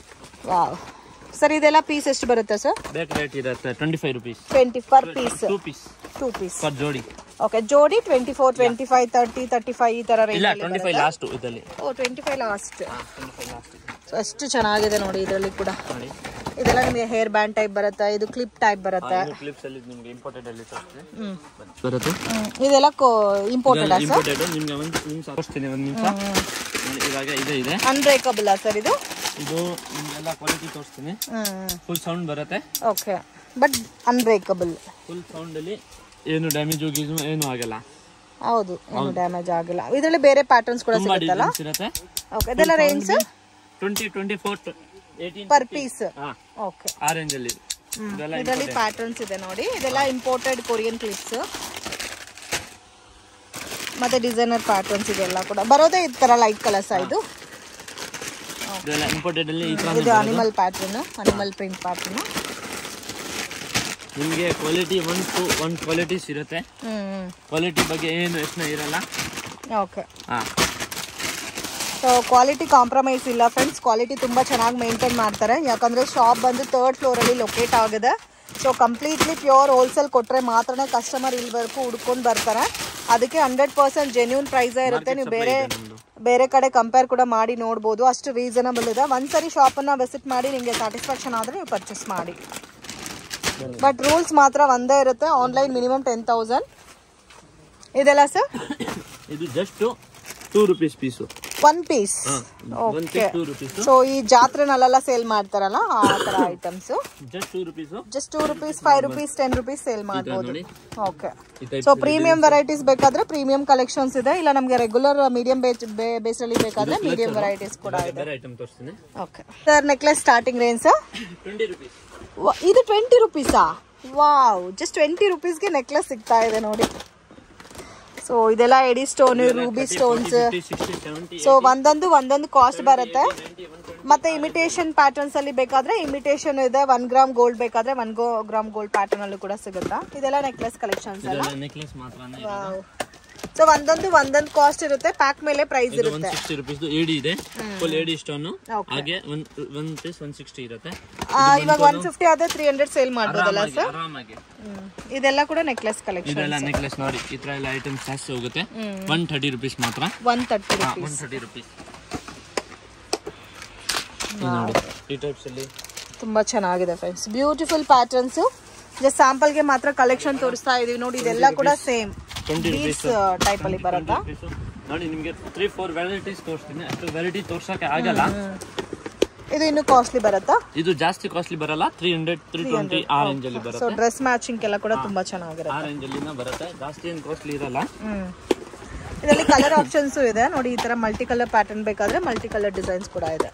ವಾವ್ ಸರ್, ಇದೆಲ್ಲ ಪೀಸ್ ಎಷ್ಟು ಬರುತ್ತೆ ಸರ್? ಬ್ಯಾಕ್ ರೇಟ್ ಇರುತ್ತೆ 25 rupees. 20 per piece. 2 piece per ಜೋಡಿ. ಓಕೆ, ಜೋಡಿ 24, 25, 30, 35 ಈ ತರ ರೇಂಜ್. ಇಲ್ಲ 25 ಲಾಸ್ಟ್ ಇದರಲ್ಲಿ. ಓ 25 ಲಾಸ್ಟ್. ಸೊ ಅಷ್ಟು ಚೆನ್ನಾಗಿದೆ ನೋಡಿ. ಇದರಲ್ಲಿ ಕೂಡ ಇದೆಲ್ಲ ನಿಮಗೆ ಹೇರ್ ಬ್ಯಾಂಡ್ ಟೈಪ್ ಬರುತ್ತೆ. ಇದು ಕ್ಲಿಪ್ ಟೈಪ್ ಬರುತ್ತೆ. ಕ್ಲಿಪ್ಸ್ ಅಲ್ಲಿ ನಿಮಗೆ ಇಂಪೋರ್ಟೆಡ್ ಅಲ್ಲಿ ಬರುತ್ತೆ. ಇದೆಲ್ಲ ಇಂಪೋರ್ಟೆಡ್ ಆ ಸರ್? ನಿಮಗೆ ಒಂದು ನಿಮಿಷ ತೋರಿಸ್ತೀನಿ. ಒಂದು ನಿಮಿಷ. ಇವಾಗ ಇದೆ ಅನ್ಬ್ರೇಕಬಲ್ ಆ ಸರ್ ಇದು? ಇದು ನಿಮಗೆಲ್ಲ ಕ್ವಾಲಿಟಿ ತೋರಿಸ್ತೀನಿ. ಫುಲ್ ಸೌಂಡ್ ಬರುತ್ತೆ. Okay, but unbreakable. Full sound ಅಲ್ಲಿ ಏನು ಡ್ಯಾಮೇಜ್ ಏನು ಆಗಲ್ಲ. ಹೌದು, ಏನು ಡ್ಯಾಮೇಜ್ ಆಗಿಲ್ಲ. ಇದರಲ್ಲಿ ಬೇರೆ ಪ್ಯಾಟರ್ನ್ಸ್ ಕೂಡ ಸಿಗುತ್ತಲ್ಲ? ಓಕೆ, ಇದೆಲ್ಲ ರೇಂಜ್ 20, 24, 18 ಪರ್ ಪೀಸ್. ಓಕೆ, ಆ ರೇಂಜ್ ಅಲ್ಲಿ ಇದರಲ್ಲಿ ಪ್ಯಾಟರ್ನ್ಸ್ ಇದೆ ನೋಡಿ. ಇದೆಲ್ಲ ಇಂಪೋರ್ಟೆಡ್ ಕೊರಿಯನ್ ಕ್ಲಿಪ್ಸ್ ಮತ್ತೆ ಡಿಸೈನರ್ ಪ್ಯಾಟರ್ನ್ಸ್ ಇದೆಲ್ಲ ಕೂಡ ಬರೋದೇ ಈ ತರ ಲೈಟ್ ಕಲರ್ಸ್. ಇದು ಇಂಪೋರ್ಟೆಡ್ ಅಲ್ಲಿ ಇದು animal pattern, animal print pattern. ನಿಮಗೆ ಕ್ವಾಲಿಟಿ ಒನ್ ಕ್ವಾಲಿಟೀಸ್ ಇರುತ್ತೆ. ಕ್ವಾಲಿಟಿ ಬಗ್ಗೆ ಏನು ಯೋಚನೆ ಇರಲ್ಲ. ಓಕೆ, ಸೊ ಕ್ವಾಲಿಟಿ ಕಾಂಪ್ರಮೈಸ್ ಇಲ್ಲ ಫ್ರೆಂಡ್ಸ್, ಕ್ವಾಲಿಟಿ ತುಂಬ ಚೆನ್ನಾಗಿ ಮೇಂಟೈನ್ ಮಾಡ್ತಾರೆ. ಯಾಕಂದರೆ ಶಾಪ್ ಬಂದು 3rd ಫ್ಲೋರಲ್ಲಿ ಲೊಕೇಟ್ ಆಗಿದೆ. ಸೊ ಕಂಪ್ಲೀಟ್ಲಿ ಪ್ಯೂರ್ ಹೋಲ್ಸೇಲ್ ಕೊಟ್ಟರೆ ಮಾತ್ರನೇ ಕಸ್ಟಮರ್ ಇಲ್ಲಿವರೆಗೂ ಹುಡ್ಕೊಂಡು ಬರ್ತಾರೆ. ಅದಕ್ಕೆ 100% ಜೆನ್ಯೂನ್ ಪ್ರೈಸೇ ಇರುತ್ತೆ. ನೀವು ಬೇರೆ ಕಡೆ ಕಂಪೇರ್ ಕೂಡ ಮಾಡಿ ನೋಡ್ಬೋದು, ಅಷ್ಟು ರೀಸನಬಲ್ ಇದೆ. ಒಂದ್ಸರಿ ಶಾಪನ್ನು ವಿಸಿಟ್ ಮಾಡಿ ನಿಮಗೆ ಸ್ಯಾಟಿಸ್ಫ್ಯಾಕ್ಷನ್ ಆದರೆ ನೀವು ಪರ್ಚೇಸ್ ಮಾಡಿ. ಬಟ್ ರೂಲ್ಸ್ ಮಾತ್ರ ಒಂದೇ ಇರುತ್ತೆ, ಆನ್ಲೈನ್ ಮಿನಿಮಮ್ 10,000. ಇದೆಲ್ಲ ಸರ್ ಇದು just 2 rupees piece, 1 piece. Okay. So ಈ ಜಾತ್ರೆನಲ್ಲೆಲ್ಲ ಸೇಲ್ ಮಾಡ್ತಾರಲ್ಲ ಆ ಥರ items just 2 rupees, just 2 rupees, 5 rupees, 10 rupees ಸೇಲ್ ಮಾಡ್ಬೋದು. ಓಕೆ. ಸೊ ಪ್ರೀಮಿಯಂ ವೆರೈಟೀಸ್ ಬೇಕಾದ್ರೆ ಪ್ರೀಮಿಯಂ ಕಲೆಕ್ಷನ್ಸ್ ಇದೆ, ಇಲ್ಲ ನಮಗೆ ರೆಗ್ಯುಲರ್ ಮೀಡಿಯಂ ಬೇಸಲ್ಲಿ ಬೇಕಾದ್ರೆ ಮೀಡಿಯಂ ವೆರೈಟೀಸ್ ಕೂಡ ಇದೆ. Okay sir, necklace starting range 20 rupees. ಇದು 20 ರೂಪೀಸಾ? ವಾವ್, ಜಸ್ಟ್ 20 ರೂಪೀಸ್ಗೆ ನೆಕ್ಲೆಸ್ ಸಿಗ್ತಾ ಇದೆ ನೋಡಿ. ಸೊ ಇದೆಲ್ಲ ಎಡಿ ಸ್ಟೋನ್, ರೂಬಿ ಸ್ಟೋನ್ಸ್. ಸೊ ಒಂದೊಂದು ಕಾಸ್ಟ್ ಬರುತ್ತೆ. ಮತ್ತೆ ಇಮಿಟೇಷನ್ ಪ್ಯಾಟರ್ನ್ಸ್ ಅಲ್ಲಿ ಬೇಕಾದ್ರೆ ಇಮಿಟೇಷನ್ ಇದೆ. 1 ಗ್ರಾಮ್ ಗೋಲ್ಡ್ ಬೇಕಾದ್ರೆ 1 ಗ್ರಾಮ್ ಗೋಲ್ಡ್ ಪ್ಯಾಟರ್ನ್ ಅಲ್ಲೂ ಕೂಡ ಸಿಗುತ್ತಾ. ಇದೆಲ್ಲ ನೆಕ್ಲೆಸ್ ಕಲೆಕ್ಷನ್ಸ್ ಅಲ್ಲ. ಸೊ ಒಂದೊಂದು ಕಾಸ್ಟ್ ಇರುತ್ತೆ, ಪ್ಯಾಕ್ ಮೇಲೆ ಪ್ರೈಸ್ ಇರುತ್ತೆ. 160 rupees ಏಡಿ ಇದೆ, ಫುಲ್ ಏಡಿ ಸ್ಟೋನ್. ಹಾಗೆ 1 piece 160 ಇರುತ್ತೆ. ಇವಾಗ 150 ಆದ್ರೆ 300 ಸೇಲ್ ಮಾಡ್ಬೋದಲ್ಲ ಸರ್? ಆರಾಮಾಗಿ. ಇದೆಲ್ಲ ಕೂಡ ನೆಕ್ಲೆಸ್ ಕಲೆಕ್ಷನ್. ಇದೆಲ್ಲ ನೆಕ್ಲೆಸ್ ನೋಡಿ, ಈ ತರ ಎಲ್ಲ ಐಟಮ್ಸ್ ಜಾಸ್ತಿ ಹೋಗುತ್ತೆ. 130 rupees ಮಾತ್ರ. 130 rupees. ಈ ಟೈಪ್ಸ್ ಅಲ್ಲಿ ತುಂಬಾ ಚೆನ್ನಾಗಿದೆ friends, beautiful patterns. Just sample ಗೆ ಮಾತ್ರ ಕಲೆಕ್ಷನ್ ತೋರಿಸ್ತಾ ಇದೀವಿ ನೋಡಿ. ಇದೆಲ್ಲ ಕೂಡ ಸೇಮ್ ಬೀಡ್ಸ್ ಟೈಪ್ ಅಲ್ಲಿ ಬರುತ್ತಾ ನೋಡಿ. ನಿಮಗೆ 3-4 ವೆರೈಟೀಸ್ ತೋರಿಸ್ತೀನಿ, ಅಷ್ಟು ವೆರೈಟಿ ತೋರ್ಸಕ್ಕೆ ಆಗಲ್ಲ. ಇದು ಇನ್ನು ಕಾಸ್ಟ್ಲಿ ಬರುತ್ತಾ? ಇದು ಜಾಸ್ತಿ ಕಾಸ್ಟ್ಲಿ ಬರಲ್ಲ, 300-320 ಆ ರೇಂಜ್ ಅಲ್ಲಿ ಬರುತ್ತೆ. ಸೊ ಡ್ರೆಸ್ ಮ್ಯಾಚಿಂಗ್ ಎಲ್ಲ ಕೂಡ ತುಂಬಾ ಚೆನ್ನಾಗಿರುತ್ತೆ, ಆ ರೇಂಜ್ ಅಲ್ಲಿ ಬರುತ್ತೆ, ಜಾಸ್ತಿ ಏನು ಕಾಸ್ಟ್ಲಿ ಇರಲ್ಲ. ಇದರಲ್ಲಿ ಕಲರ್ ಆಪ್ಷನ್ಸ್ ಇದೆ ನೋಡಿ. ಈ ತರ ಮಲ್ಟಿ ಕಲರ್ ಪ್ಯಾಟರ್ನ್ ಬೇಕಾದ್ರೆ ಮಲ್ಟಿ ಕಲರ್ ಡಿಸೈನ್ಸ್ ಕೂಡ ಇದೆ.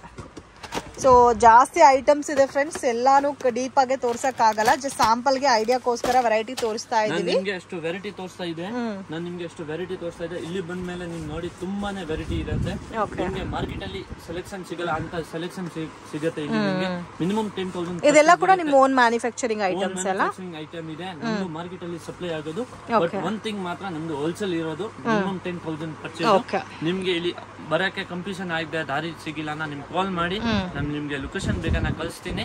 ಸೊ ಜಾಸ್ತಿ ಐಟಮ್ಸ್ ಇದೆ ಫ್ರೆಂಡ್ಸ್, ಎಲ್ಲಾನು ಡೀಪ್ ಆಗಿ ತೋರ್ಸಕ್ ಆಗಲ್ಲ. ಜಸ್ಟ್ ಸ್ಯಾಂಪಲ್ ಗೆ ಐಡಿಯಾಕೋಸ್ಕರ ವೆರೈಟಿ ತೋರಿಸ್ತಾ ಇದೀವಿ. ನಿಮ್ಗೆ ಅಷ್ಟು ವೆರೈಟಿ ತೋರಿಸ್ತಾ ಇದೆ, ನಾನು ನಿಮ್ಗೆ ಅಷ್ಟು ವೆರೈಟಿ ತೋರಿಸ್ತಾ ಇದೆ. ಇಲ್ಲಿ ಬಂದ ಮೇಲೆ ನೀವು ನೋಡಿ ತುಂಬಾನೇ ವೆರೈಟಿ ಇರುತ್ತೆ. ನಿಮ್ಗೆ ಮಾರ್ಕೆಟ್ ಅಲ್ಲಿ ಸೆಲೆಕ್ಷನ್ ಸಿಗಲ್ಲ ಅಂತ ಸೆಲೆಕ್ಷನ್ ಸಿಗುತ್ತೆ. ಇಲ್ಲಿ ನಿಮ್ಗೆ ಮಿನಿಮಮ್ 10,000. ಇದೆಲ್ಲ ಕೂಡ ನಿಮ್ಮ ಓನ್ ಮ್ಯಾನುಫ್ಯಾಕ್ಚರಿಂಗ್ ಐಟಮ್ಸ್ ಎಲ್ಲ ಐಟಮ್ ಇದೆ. ನಮ್ದು ಮಾರ್ಕೆಟ್ ಅಲ್ಲಿ ಸಪ್ಲೈ ಆಗೋದು. ಬಟ್ ಒನ್ ಥಿಂಗ್ ಮಾತ್ರ ನಮ್ದು ಹೋಲ್ಸೇಲ್ ಇರೋದು. Minimum 10,000 purchase. ನಿಮ್ಗೆ ಇಲ್ಲಿ ಬರಕ್ಕೆ ಕಂಪ್ಲೀಷನ್ ಆಗಿದೆ, ದಾರಿ ಸಿಗಿಲ್ಲ, ನಿಮ್ಗೆ ಕಾಲ್ ಮಾಡಿ ನಿಮ್ಗೆ ಲೊಕೇಶನ್ ಬೇಕಾ ಕಳಿಸ್ತೀನಿ.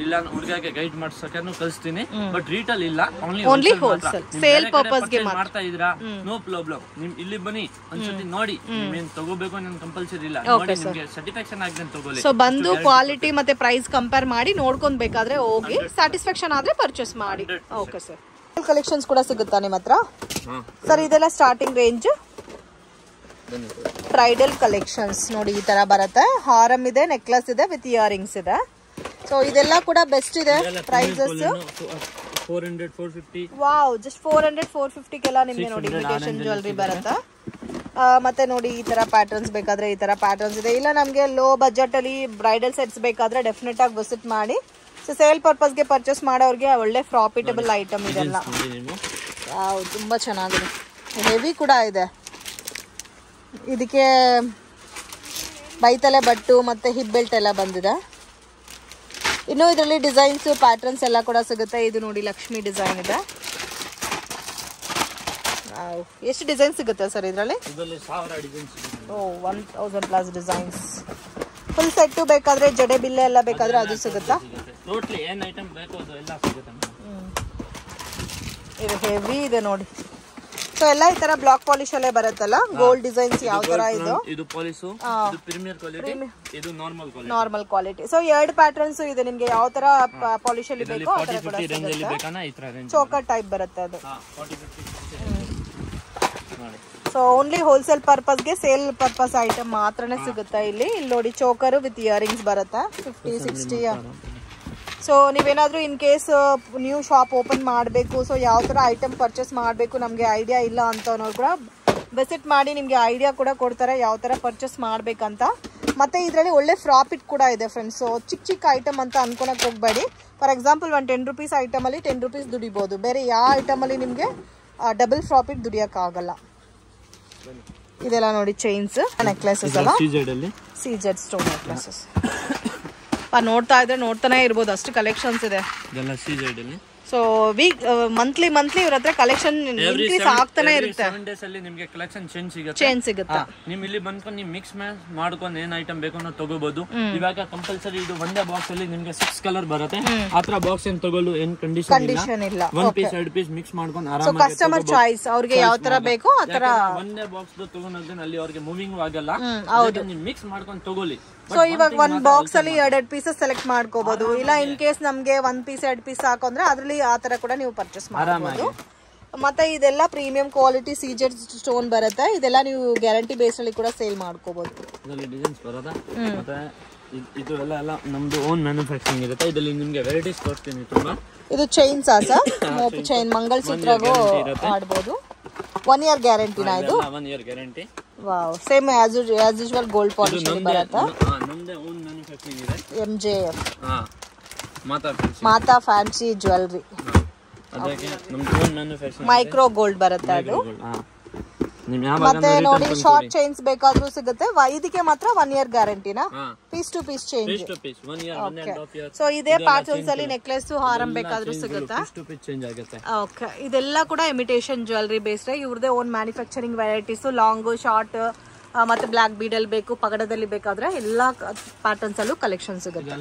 ಇಲ್ಲ ಹುಡುಗಗೆ ಗೈಡ್ ಮಾಡ್ಸಕ್ಕೂ ಕಳಿಸ್ತೀನಿ. ಬಟ್ ರೀಟೇಲ್ ಇಲ್ಲ, ಓನ್ಲಿ ಹೋಲ್ಸೇಲ್. ಸೇಲ್ ಪರ್ಪಸ್ ಗೆ ಮಾಡ್ತಾ ಇದ್ರಾ, ನೋ ಪ್ರಾಬ್ಲಮ್. ನಿಮ್ ಇಲ್ಲಿ ಬನ್ನಿ, ಒಂದ್ಸತಿ ನೋಡಿ. ನೀವೇನ್ ತಗೋಬೇಕು ನನ್ ಕಂಪಲ್ಸರಿ ಇಲ್ಲ, ನೋಡಿ ನಿಮ್ಗೆ ಸ್ಯಾಟಿಸ್ಫ್ಯಾಕ್ಷನ್ ಆಗಿದೆ ತಗೊಳ್ಳಿ. ಸೊ ಬಂದು ಕ್ವಾಲಿಟಿ ಮತ್ತೆ ಪ್ರೈಸ್ ಕಂಪೇರ್ ಮಾಡಿ ನೋಡ್ಕೊಂಡ್ ಬೇಕಾದ್ರೆ ಹೋಗಿ, ಸ್ಯಾಟಿಸ್ಫ್ಯಾಕ್ಷನ್ ಆದ್ರೆ ಪರ್ಚೇಸ್ ಮಾಡಿ. Okay sir. ಕಲೆಕ್ಷನ್ಸ್ ಕೂಡ ಸಿಗುತ್ತಾ ನಿಮ್ಮ ಹತ್ರ ಸರ್? ಇದೆಲ್ಲ ಸ್ಟಾರ್ಟಿಂಗ್ ರೇಂಜ್ ಬ್ರೈಡಲ್ ಕಲೆಕ್ಷನ್ಸ್ ನೋಡಿ. ಈ ತರ ಬರುತ್ತೆ. ಹಾರಮ್ ಇದೆ, ನೆಕ್ಲೆಸ್ ಇದೆ, ವಿತ್ ಇಯರಿಂಗ್ಸ್ ಇದೆ. ಸೊ ಇದೆಲ್ಲ ಕೂಡ ಬೆಸ್ಟ್ ಇದೆ. ಪ್ರೈಸಸ್ 400-450. ವಾವ್, ಜಸ್ಟ್ 400-450 ಗೆಲ್ಲ ನಿಮ್ಗೆ ನೋಡಿ ಇಮಿಟೇಷನ್ ಜ್ಯುವೆಲ್ರಿ ಬರುತ್ತೆ. ಮತ್ತೆ ನೋಡಿ ಈ ತರ ಪ್ಯಾಟರ್ನ್ಸ್ ಬೇಕಾದ್ರೆ ಈ ತರ ಪ್ಯಾಟರ್ನ್ಸ್ ಇದೆ. ಇಲ್ಲ ನಮ್ಗೆ ಲೋ ಬಜೆಟ್ ಅಲ್ಲಿ ಬ್ರೈಡಲ್ ಸೆಟ್ಸ್ ಬೇಕಾದ್ರೆ ಡೆಫಿನೆಟ್ ಆಗಿ ವಿಸಿಟ್ ಮಾಡಿ. ಸೊ ಸೇಲ್ ಪರ್ಪಸ್ ಗೆ ಪರ್ಚೇಸ್ ಮಾಡೋರಿಗೆ ಒಳ್ಳೆ ಪ್ರಾಫಿಟಬಲ್ ಐಟಮ್ ಇದೆಲ್ಲ. ವಾವ್, ತುಂಬಾ ಚೆನ್ನಾಗಿದೆ. ಹೆವಿ ಕೂಡ ಇದೆ. ಇದಕ್ಕೆ ಬೈತಲೆ ಬಟ್ಟು ಮತ್ತೆ ಹಿಪ್ ಬೆಲ್ಟ್ ಎಲ್ಲ ಬಂದಿದೆ. ಇನ್ನು ಇದರಲ್ಲಿ ಡಿಸೈನ್ಸ್ ಪ್ಯಾಟರ್ನ್ಸ್ ಎಲ್ಲ ಕೂಡ ಸಿಗುತ್ತೆ. ಇದು ನೋಡಿ ಲಕ್ಷ್ಮಿ ಡಿಸೈನ್ ಇದೆ. ಎಷ್ಟು ಡಿಸೈನ್ ಸಿಗುತ್ತೆ ಸರ್ ಇದರಲ್ಲಿ? 1000+ ಡಿಸೈನ್ಸ್. ಫುಲ್ ಸೆಟ್ ಬೇಕಾದ್ರೆ ಜಡೆ ಬಿಲ್ಲೆ ಎಲ್ಲ ಬೇಕಾದ್ರೆ ಅದು ಸಿಗುತ್ತಾ? ಇದು ಹೆವಿ ಇದೆ ನೋಡಿ. ಸೊ ಎಲ್ಲ ಈ ತರ ಬ್ಲಾಕ್ ಪಾಲಿಶ್ ಅಲ್ಲೇ ಬರುತ್ತಲ್ಲ. ಗೋಲ್ಡ್ ಡಿಸೈನ್ಸ್ ಯಾವ ತರ ಇದು ಪಾಲಿಶ್, ಇದು ಪ್ರೀಮಿಯರ್ ಕ್ವಾಲಿಟಿ, ಇದು ನಾರ್ಮಲ್ ಕ್ವಾಲಿಟಿ. ಸೊ 2 ಪ್ಯಾಟರ್ನ್ಸ್ ಇದೆ. ನಿಮ್ಗೆ ಯಾವ ತರ ಪಾಲಿಶ್ ಅಲ್ಲಿ ಬೇಕೋ ಆ ತರ ಕೂಡ ಸಿಗುತ್ತೆ. ಚೋಕರ್ ಟೈಪ್ ಬರುತ್ತೆ ಅದು. ಸೊ ಓನ್ಲಿ ಹೋಲ್ಸೇಲ್ ಪರ್ಪಸ್ಗೆ, ಸೇಲ್ ಪರ್ಪಸ್ ಐಟಮ್ ಮಾತ್ರನೇ ಸಿಗುತ್ತೆ ಇಲ್ಲಿ. ಇಲ್ಲಿ ನೋಡಿ ಚೋಕರ್ ವಿತ್ ಇಯರಿಂಗ್ಸ್ ಬರುತ್ತೆ 50-60. ಸೊ ನೀವೇನಾದರೂ in case new shop open ಮಾಡಬೇಕು, ಸೊ ಯಾವ ಥರ ಐಟಮ್ ಪರ್ಚೇಸ್ ಮಾಡಬೇಕು ನಮಗೆ ಐಡಿಯಾ ಇಲ್ಲ ಅಂತನೋರು ಕೂಡ ವಿಸಿಟ್ ಮಾಡಿ ನಿಮಗೆ ಐಡಿಯಾ ಕೂಡ ಕೊಡ್ತಾರೆ ಯಾವ ಥರ ಪರ್ಚೇಸ್ ಮಾಡಬೇಕಂತ. ಮತ್ತು ಇದರಲ್ಲಿ ಒಳ್ಳೆ ಪ್ರಾಫಿಟ್ ಕೂಡ ಇದೆ ಫ್ರೆಂಡ್ಸ್. ಸೊ ಚಿಕ್ಕ ಐಟಮ್ ಅಂತ ಅನ್ಕೊಳಕ್ಕೆ ಹೋಗಬೇಡಿ. ಫಾರ್ ಎಕ್ಸಾಂಪಲ್ ಒಂದು 10 ರೂಪೀಸ್ ಐಟಮಲ್ಲಿ 10 ರೂಪೀಸ್ ದುಡಿಬೋದು. ಬೇರೆ ಯಾವ ಐಟಮಲ್ಲಿ ನಿಮಗೆ ಡಬಲ್ ಪ್ರಾಫಿಟ್ ದುಡಿಯೋಕ್ಕಾಗಲ್ಲ. ಇದೆಲ್ಲ ನೋಡಿ ಚೈನ್ಸ್, ನೆಕ್ಲೆಸಸ್ ಅಲ್ಲ, CZ ಸ್ಟೋನ್ ನೆಕ್ಲೆಸಸ್. ನೋಡ್ತಾ ಇದ್ರೆ ನೋಡ್ತಾನೆ ಇರ್ಬೋದು, ಅಷ್ಟು ಕಲೆಕ್ಷನ್ಸ್ ಇದೆ. ಇದೆಲ್ಲ ಸೀಸೈಡ್ ಅಲ್ಲಿ. ಸೊ ವೀಕ್ ಮಂತ್ಲಿ ಇವ್ರ ಹತ್ರ ಕಲೆಕ್ಷನ್ ಇನ್ಕ್ರೀಸ್ ಆಗ್ತಾನೆ ಇರುತ್ತೆ. 7 days ಅಲ್ಲಿ ನಿಮಗೆ ಕಲೆಕ್ಷನ್ ಚೇಂಜ್ ಸಿಗುತ್ತೆ. ನೀವು ಇಲ್ಲಿ ಬಂದ್ಕೊಂಡು ನೀವು ಮಿಕ್ಸ್ ಮಾಡ್ಕೊಂಡು ಏನ್ ಐಟಮ್ ಬೇಕು ಅನ್ನೋ ತಗೋಬಹುದು. ಇವಾಗ ಕಂಪಲ್ಸರಿ ಇದು ಒಂದೇ ಬಾಕ್ಸ್ ಅಲ್ಲಿ ನಿಮ್ಗೆ 6 ಕಲರ್ ಬರುತ್ತೆ. ಆತರ ಬಾಕ್ಸ್ ಏನ್ ತಗೊಳ್ಳು ಏನ್ ಕಂಡೀಷನ್ ಇಲ್ಲ. 1 ಪೀಸ್ 2 ಪೀಸ್ ಮಿಕ್ಸ್ ಮಾಡ್ಕೊಂಡು ಆರಾಮಾಗಿ ಕಸ್ಟಮರ್ ಚಾಯ್ಸ್, ಅವ್ರಿಗೆ ಯಾವ ತರ ಬೇಕು ಆ ತರ. ಒಂದೇ ಬಾಕ್ಸ್ ತಗೊಂಡ್ರೆ ಅಲ್ಲಿ ಅವ್ರಿಗೆ ಮೂವಿಂಗ್ ಆಗಲ್ಲ, ನೀವು ಮಿಕ್ಸ್ ಮಾಡ್ಕೊಂಡು ತಗೊಳ್ಳಿ. ಸೊ ಇವಾಗ ಒಂದ್ ಬಾಕ್ಸ್ ಅಲ್ಲಿ 2 ಪೀಸಸ್ ಸೆಲೆಕ್ಟ್ ಮಾಡ್ಕೋಬಹುದು. ಇಲ್ಲ ಇನ್ ಕೇಸ್ ನಮ್ಗೆ 1 ಪೀಸ್ 2 ಪೀಸ್ ಸಾಕೊಂಡ್ರೆ ಅದ್ರಲ್ಲಿ ಆ ತರ ಕೂಡ ನೀವು ಪರ್ಚೇಸ್ ಮಾಡಬಹುದು. ಮತ್ತೆ ಇದೆಲ್ಲ ಪ್ರೀಮಿಯಂ ಕ್ವಾಲಿಟಿ ಸೀಜೆಡ್ ಸ್ಟೋನ್ ಬರುತ್ತೆ. ಇದೆಲ್ಲ ನೀವು ಗ್ಯಾರಂಟಿ ಬೇಸ್ ಅಲ್ಲಿ ಕೂಡ ಸೇಲ್ ಮಾಡ್ಕೋಬಹುದು. ಇದರಲ್ಲಿ ಡಿಸೈನ್ಸ್ ಬರೋದಾ, ಮತ್ತೆ ಇದು ಎಲ್ಲ ನಮ್ದು ಓನ್ ಮ್ಯಾನುಫ್ಯಾಕ್ಚರಿಂಗ್ ಇರುತ್ತೆ. ಇದರಲ್ಲಿ ನಿಮ್ಗೆ ವೆರೈಟೀಸ್ ಕೊಡ್ತೀನಿ ತುಂಬಾ. ಇದು ಚೈನ್ಸ್ ಸರ್, ಮೋಪ್ ಚೈನ್ ಮಂಗಲಸೂತ್ರಗೂ ಆಡಬಹುದು. 1 year ಗ್ಯಾರಂಟಿನಾ ಇದು? 1 year guarantee. Wow, same as usual gold polish ಬರುತ್ತಾ? ನಮ್ದೇ ಓನ್ ಮ್ಯಾನುಫ್ಯಾಕ್ಚರಿಂಗ್ ಇದೆ. MJF ಮಾತಾ ಫ್ಯಾನ್ಸಿ ಜ್ಯುವೆಲರಿ. ಅದಕ್ಕೆ ನಮ್ದು ಓನ್ ಮ್ಯಾನುಫ್ಯಾಕ್ಚರಿಂಗ್. ಮೈಕ್ರೋ ಗೋಲ್ಡ್ ಬರುತ್ತೆ ಅದು. ಮತ್ತೆ ನೋಡಿ ಶಾರ್ಟ್ ಚೈನ್ಸ್ ಬೇಕಾದ್ರೂ ಸಿಗುತ್ತೆ. ಇದಕ್ಕೆ ಮಾತ್ರ 1 year ಗ್ಯಾರಂಟಿನಾ? Piece to piece change. So ಇದೇ ಪ್ಯಾಟರ್ನ್ಸ್ ಅಲ್ಲಿ ನೆಕ್ಲೆಸ್ ಹಾರಂ ಬೇಕಾದ್ರೂ ಸಿಗುತ್ತಾ? ಓಕೆ, ಇದೆಲ್ಲ ಕೂಡ ಇಮಿಟೇಷನ್ ಜ್ಯುವೆಲರಿ ಬೇಸ್ಡ್. ಇವ್ರದೇ own manufacturing varieties, long short ಮತ್ತೆ ಬ್ಲಾಕ್ ಬೀಡಲ್ ಬೇಕು, ಪಗಡದಲ್ಲಿ ಬೇಕಾದ್ರೆ ಎಲ್ಲಾ ಪ್ಯಾಟರ್ನ್ಸ್ ಅಲ್ಲೂ ಕಲೆಕ್ಷನ್ ಸಿಗುತ್ತೆ.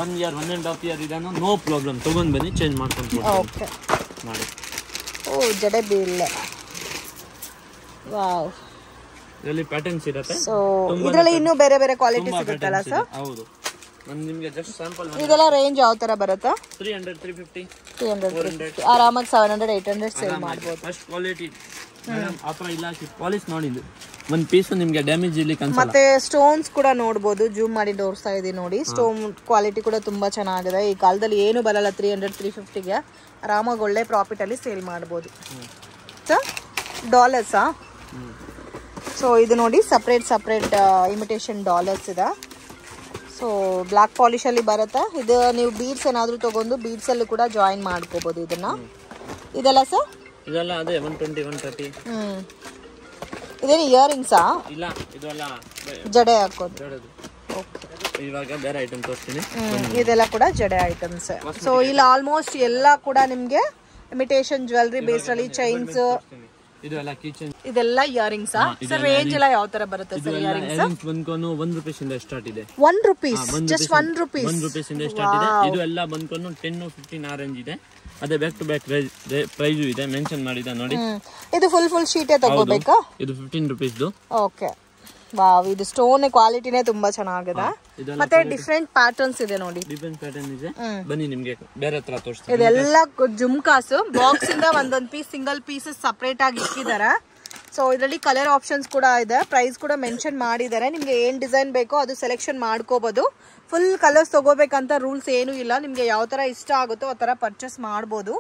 1 year 1.5 year ಇದನ್ನು ನೋ ಪ್ರಾಬ್ಲಮ್, ತಗೊಂಡ್ ಬನ್ನಿ ಚೇಂಜ್ ಮಾಡ್ಕೊಂಡು. ಓಕೆ ಮಾಡಿ. ಓ ಜಡೆ ಬೀಲ್. ವಾವ್, ಇದರಲ್ಲಿ ಪ್ಯಾಟರ್ನ್ಸ್ ಇರುತ್ತೆ. ಸೊ ಇದರಲ್ಲಿ ಇನ್ನೂ ಬೇರೆ ಬೇರೆ ಕ್ವಾಲಿಟಿ ಸಿಗುತ್ತಲ್ಲ ಸರ್? ಹೌದು, ನಾನು ನಿಮಗೆ ಜಸ್ಟ್ ಸ್ಯಾಂಪಲ್. ಇದೆಲ್ಲ ರೇಂಜ್ ಯಾವ ತರ ಬರುತ್ತಾ? 300 350 300 ಆರಾಮಾಗಿ 700 800 ಸೇಲ್ ಮಾಡಬಹುದು. ಫಸ್ಟ್ ಕ್ವಾಲಿಟಿ ಆತರ ಇಲ್ಲ, ಪಾಲಿಶ್ ನೋಡಿದ್ದು ಒಂದು ಪೀಸ್ ನಿಮಗೆ ಡ್ಯಾಮೇಜ್ ಇಲ್ಲಿ ಕಾಣಿಸಲ್ಲ. ಮತ್ತೆ ಸ್ಟೋನ್ಸ್ ಕೂಡ ನೋಡಬಹುದು, ಜೂಮ್ ಮಾಡಿ ತೋರಿಸ್ತಾ ಇದೀನಿ ನೋಡಿ. ಸ್ಟೋನ್ ಕ್ವಾಲಿಟಿ ಕೂಡ ತುಂಬಾ ಚೆನ್ನಾಗಿದೆ. ಈ ಕಾಲದಲ್ಲಿ ಏನು ಬರಲ್ಲ 300 350ಗೆ ಆರಾಮಾಗಿ ಒಳ್ಳೆ ಪ್ರಾಫಿಟ್ ಅಲ್ಲಿ ಸೇಲ್ ಮಾಡಬಹುದು. ಡಾಲರ್ಸಾ? ಸೊ ಇದು ನೋಡಿ ಸಪ್ರೇಟ್ ಇಮಿಟೇಷನ್ ಡಾಲರ್ಸ್ ಇದೆ. ಸೊ ಬ್ಲಾಕ್ ಪಾಲಿಶ್ ಅಲ್ಲಿ ಬರುತ್ತೆ. ಇದು ನೀವು ಬೀಡ್ಸ್ ಏನಾದ್ರು ತಗೊಂಡು ಬೀಡ್ಸ್ ಅಲ್ಲಿ ಕೂಡ ಜಾಯಿನ್ ಮಾಡ್ಕೋಬಹುದು ಇದನ್ನ. ಇದೆಲ್ಲ ಸರ್? ಇದೆಲ್ಲ ಅದೇ 120 130. ಇದೇನು ಇಯರಿಂಗ್ಸಾ? ಇಲ್ಲ, ಇದೆಲ್ಲ ಜಡೆ ಹಾಕೋದು. ಓಕೆ, ಇವಾಗ ಬೇರೆ ಐಟಮ್ ತೋರಿಸ್ತೀನಿ. ಇದೆಲ್ಲ ಕೂಡ ಜಡೆ ಐಟಮ್ಸ್. ಸೊ ಇಲ್ಲಿ ಆಲ್ಮೋಸ್ಟ್ ಎಲ್ಲ ಕೂಡ ನಿಮ್ಗೆ ಇಮಿಟೇಷನ್ ಜ್ಯುವೆಲರಿ ಬೇಸ್ಡ್ ಅಲ್ಲಿ ಚೈನ್ಸ್, ಇದೆಲ್ಲ ಇಯರಿಂಗ್ಸ್. ಸರ್ ರೇಂಜ್ ಎಲ್ಲ ಯಾವ ತರ ಬರುತ್ತೆ ಸರ್ ಇಯರಿಂಗ್ಸ್? ಬಂದ್ಕೊಂಡು 1 ರೂಪೀಸ್ ಇಂದ ಸ್ಟಾರ್ಟ್ ಇದೆ. 1 ರೂಪೀಸ್, ಜಸ್ಟ್ 1 ರೂಪೀಸ್. 1 ರೂಪೀಸ್ ಇಂದ ಸ್ಟಾರ್ಟ್ ಇದೆ. ಇದು ಎಲ್ಲ ಬಂದ್ಕೊಂಡು 10 15 ಆ ರೇಂಜ್ ಇದೆ. ಅದೇ ಬ್ಯಾಕ್ ಟು ಬ್ಯಾಕ್ ಪ್ರೈಸ್ ಇದೆ, ಮೆನ್ಷನ್ ಮಾಡಿದೆ ನೋಡಿ. ಇದು ಫುಲ್ ಶೀಟ್ ತಗೋಬೇಕಾ? ಇದು 15 ರೂಪೀಸ್ದು. ಓಕೆ, ವಾವ್, ಇದು ಸ್ಟೋನ್ ಕ್ವಾಲಿಟಿನೇ ತುಂಬಾ ಚೆನ್ನಾಗಿದೆ. ಮತ್ತೆ ಡಿಫರೆಂಟ್ ಪ್ಯಾಟರ್ನ್ಸ್ ಇದೆ ನೋಡಿ. ಡಿಫರೆಂಟ್ ಪ್ಯಾಟರ್ನ್ ಇದೆ, ಬನ್ನಿ ನಿಮಗೆ ಬೇರೆ ತರ ತೋರಿಸ್ತೀನಿ. ಇದೆಲ್ಲ ಜುಮ್ಕಾಸ್ ಬಾಕ್ಸ್ ಇಂದ ಒಂದೊಂದು ಪೀಸ್ ಸಿಂಗಲ್ ಪೀಸಸ್ ಸಪರೇಟ್ ಆಗಿ ಇಟ್ಟಿದ್ದಾರೆ. ಸೊ ಇದರಲ್ಲಿ ಕಲರ್ ಆಪ್ಷನ್ಸ್ ಕೂಡ ಇದೆ, ಪ್ರೈಸ್ ಕೂಡ ಮೆನ್ಷನ್ ಮಾಡಿದ್ದಾರೆ. ನಿಮ್ಗೆ ಏನ್ ಡಿಸೈನ್ ಬೇಕೋ ಅದು ಸೆಲೆಕ್ಷನ್ ಮಾಡ್ಕೋಬಹುದು. ಫುಲ್ ಕಲರ್ಸ್ ತಗೋಬೇಕಂತ ರೂಲ್ಸ್ ಏನೂ ಇಲ್ಲ, ನಿಮ್ಗೆ ಯಾವ ತರ ಇಷ್ಟ ಆಗುತ್ತೋ ಆ ತರ ಪರ್ಚೇಸ್ ಮಾಡ್ಬೋದು.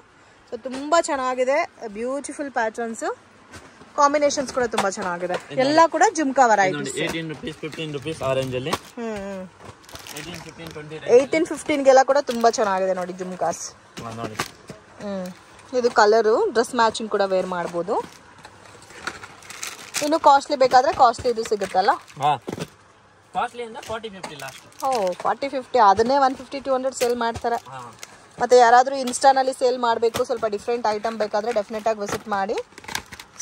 ಸೊ ತುಂಬಾ ಚೆನ್ನಾಗಿದೆ, ಬ್ಯೂಟಿಫುಲ್ ಪ್ಯಾಟರ್ನ್ಸ್, ಕಾಂಬಿನೇಷನ್ಸ್ ಕೂಡ ತುಂಬಾ ಚೆನ್ನಾಗಿದೆ. ಎಲ್ಲ ಕೂಡ ಜುಮ್ಕಾ ವೆರೈಟೀಸ್. 18 ರೂಪೀಸ್ 15 ರೂಪೀಸ್ ಆ ರೇಂಜ್ ಅಲ್ಲಿ. 18 15ಗೆಲ್ಲ ಕೂಡ ತುಂಬಾ ಚೆನ್ನಾಗಿದೆ ನೋಡಿ ಜುಮ್ಕಾಸ್. ನೋಡಿ, ಇದು ಕಲರು ಡ್ರೆಸ್ ಮ್ಯಾಚಿಂಗ್ ಕೂಡ ವೇರ್ ಮಾಡ್ಬೋದು. ಇನ್ನು ಕಾಸ್ಟ್ಲಿ ಬೇಕಾದ್ರೆ ಕಾಸ್ಟ್ಲಿ ಇದು ಸಿಗುತ್ತಲ್ಲ? ಕಾಸ್ಟ್ಲಿ ಅಂದ್ರೆ 40 50 ಲಾಸ್ಟ್. ಓ 40 50, ಅದನ್ನೇ 150 200 ಸೇಲ್ ಮಾಡ್ತಾರೆ. ಮತ್ತೆ ಯಾರಾದ್ರೂ ಇನ್ಸ್ಟಾನಲ್ಲಿ ಸೇಲ್ ಮಾಡಬೇಕು, ಸ್ವಲ್ಪ ಡಿಫ್ರೆಂಟ್ ಐಟಮ್ ಬೇಕಾದ್ರೆ ಡೆಫಿನೆಟ್ ಆಗಿ ವಿಸಿಟ್ ಮಾಡಿ.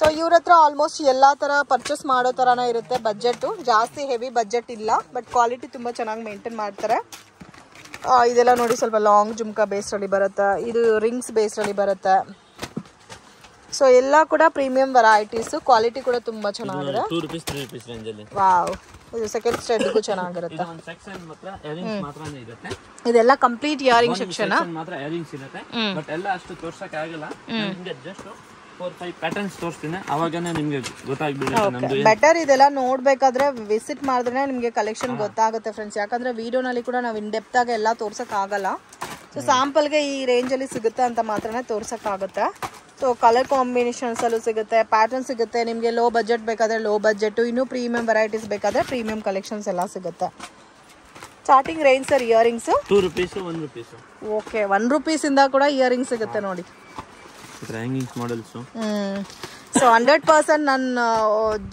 ಸೊ ಇವ್ರ ಹತ್ರ ಆಲ್ಮೋಸ್ಟ್ ಎಲ್ಲಾ ತರ ಪರ್ಚೇಸ್ ಮಾಡೋ ತರಾನೇ ಇರುತ್ತೆ. ಬಜೆಟ್ ಜಾಸ್ತಿ ಹೆವಿ ಬಜೆಟ್ ಇಲ್ಲ, ಬಟ್ ಕ್ವಾಲಿಟಿ ತುಂಬಾ ಚೆನ್ನಾಗಿ ಮೇಂಟೈನ್ ಮಾಡ್ತಾರೆ. ಇದೆಲ್ಲ ನೋಡಿ ಸ್ವಲ್ಪ ಲಾಂಗ್ ಜುಮ್ಕಾ ಬೇಸ್ಡ್ ಅಲ್ಲಿ ಬರುತ್ತೆ, ಇದು ರಿಂಗ್ಸ್ ಬೇಸ್ಡ್ ಅಲ್ಲಿ ಬರುತ್ತೆ. ಸೊ ಎಲ್ಲ ಕೂಡ ಪ್ರೀಮಿಯಂ ವೆರೈಟೀಸ್, ಕ್ವಾಲಿಟಿ ಕೂಡ ತುಂಬಾ ಚೆನ್ನಾಗಿದೆ. 2 ರೂಪೀಸ್ 3 ರೂಪೀಸ್ ರೇಂಜ್ ಅಲ್ಲಿ. ವಾವ್, ಇದು ಸೆಕೆಂಡ್ ಸ್ಟೆಡ್ಗೂ ಚೆನ್ನಾಗಿರುತ್ತೆ. ಇದು ಒಂದು ಸೆಕ್ಷನ್ ಮಾತ್ರ ಇಯರಿಂಗ್ಸ್ ಮಾತ್ರನೇ ಇರುತ್ತೆ. ಇದೆಲ್ಲ ಕಂಪ್ಲೀಟ್ ಇಯರಿಂಗ್ ಸೆಕ್ಷನ್ ಮಾತ್ರ ಇಯರಿಂಗ್ಸ್ ಇರುತ್ತೆ, ಬಟ್ ಎಲ್ಲ ಅಷ್ಟು ತೋರ್ಸಕ್ಕೆ ಆಗಲ್ಲ. ನಿಮಗೆ ಜಸ್ಟ್ 4-5 ಪ್ಯಾಟರ್ನ್ಸ್ ತೋರಿಸ್ತೀನಿ, ಅವಾಗನೇ ನಿಮಗೆ ಗೊತ್ತಾಗ್ಬಿಡುತ್ತೆ ನಮ್ದು. ಬೆಟರ್ ಇದೆಲ್ಲ ನೋಡ್ಬೇಕಾದ್ರೆ ವಿಸಿಟ್ ಮಾಡಿದ್ರೆ ನಿಮಗೆ ಕಲೆಕ್ಷನ್ ಗೊತ್ತಾಗುತ್ತೆ ಫ್ರೆಂಡ್ಸ್. ಯಾಕಂದ್ರೆ ವಿಡಿಯೋನಲ್ಲಿ ಕೂಡ ನಾವು ಇನ್ ಡೆಪ್ತ್ ಆಗಿ ಎಲ್ಲ ತೋರ್ಸಕ್ ಆಗಲ್ಲ. ಸೊ ಸ್ಯಾಂಪಲ್ಗೆ ಈ ರೇಂಜ್ ಅಲ್ಲಿ ಸಿಗುತ್ತೆ ಅಂತ ಮಾತ್ರನೇ ತೋರ್ಸಕ್ ಆಗುತ್ತೆ. ಸೊ ಕಲರ್ ಕಾಂಬಿನೇಷನ್ಸ್ ಅಲ್ಲೂ ಸಿಗುತ್ತೆ, ಪ್ಯಾಟರ್ನ್ ಸಿಗುತ್ತೆ. ನಿಮಗೆ ಲೋ ಬಜೆಟ್ ಬೇಕಾದ್ರೆ ಲೋ ಬಜೆಟ್, ಇನ್ನೂ ಪ್ರೀಮಿಯಂ ವೆರೈಟೀಸ್ ಬೇಕಾದ್ರೆ ಪ್ರೀಮಿಯಂ ಕಲೆಕ್ಷನ್ಸ್ ಎಲ್ಲ ಸಿಗುತ್ತೆ. Starting range sir earrings 2 rupees 1 rupees. Okay, 1 rupees ಇಂದ ಕೂಡ ಇಯರಿಂಗ್ ಸಿಗುತ್ತೆ ನೋಡಿ. Hangings models. ಸೊ 100% ನನ್ನ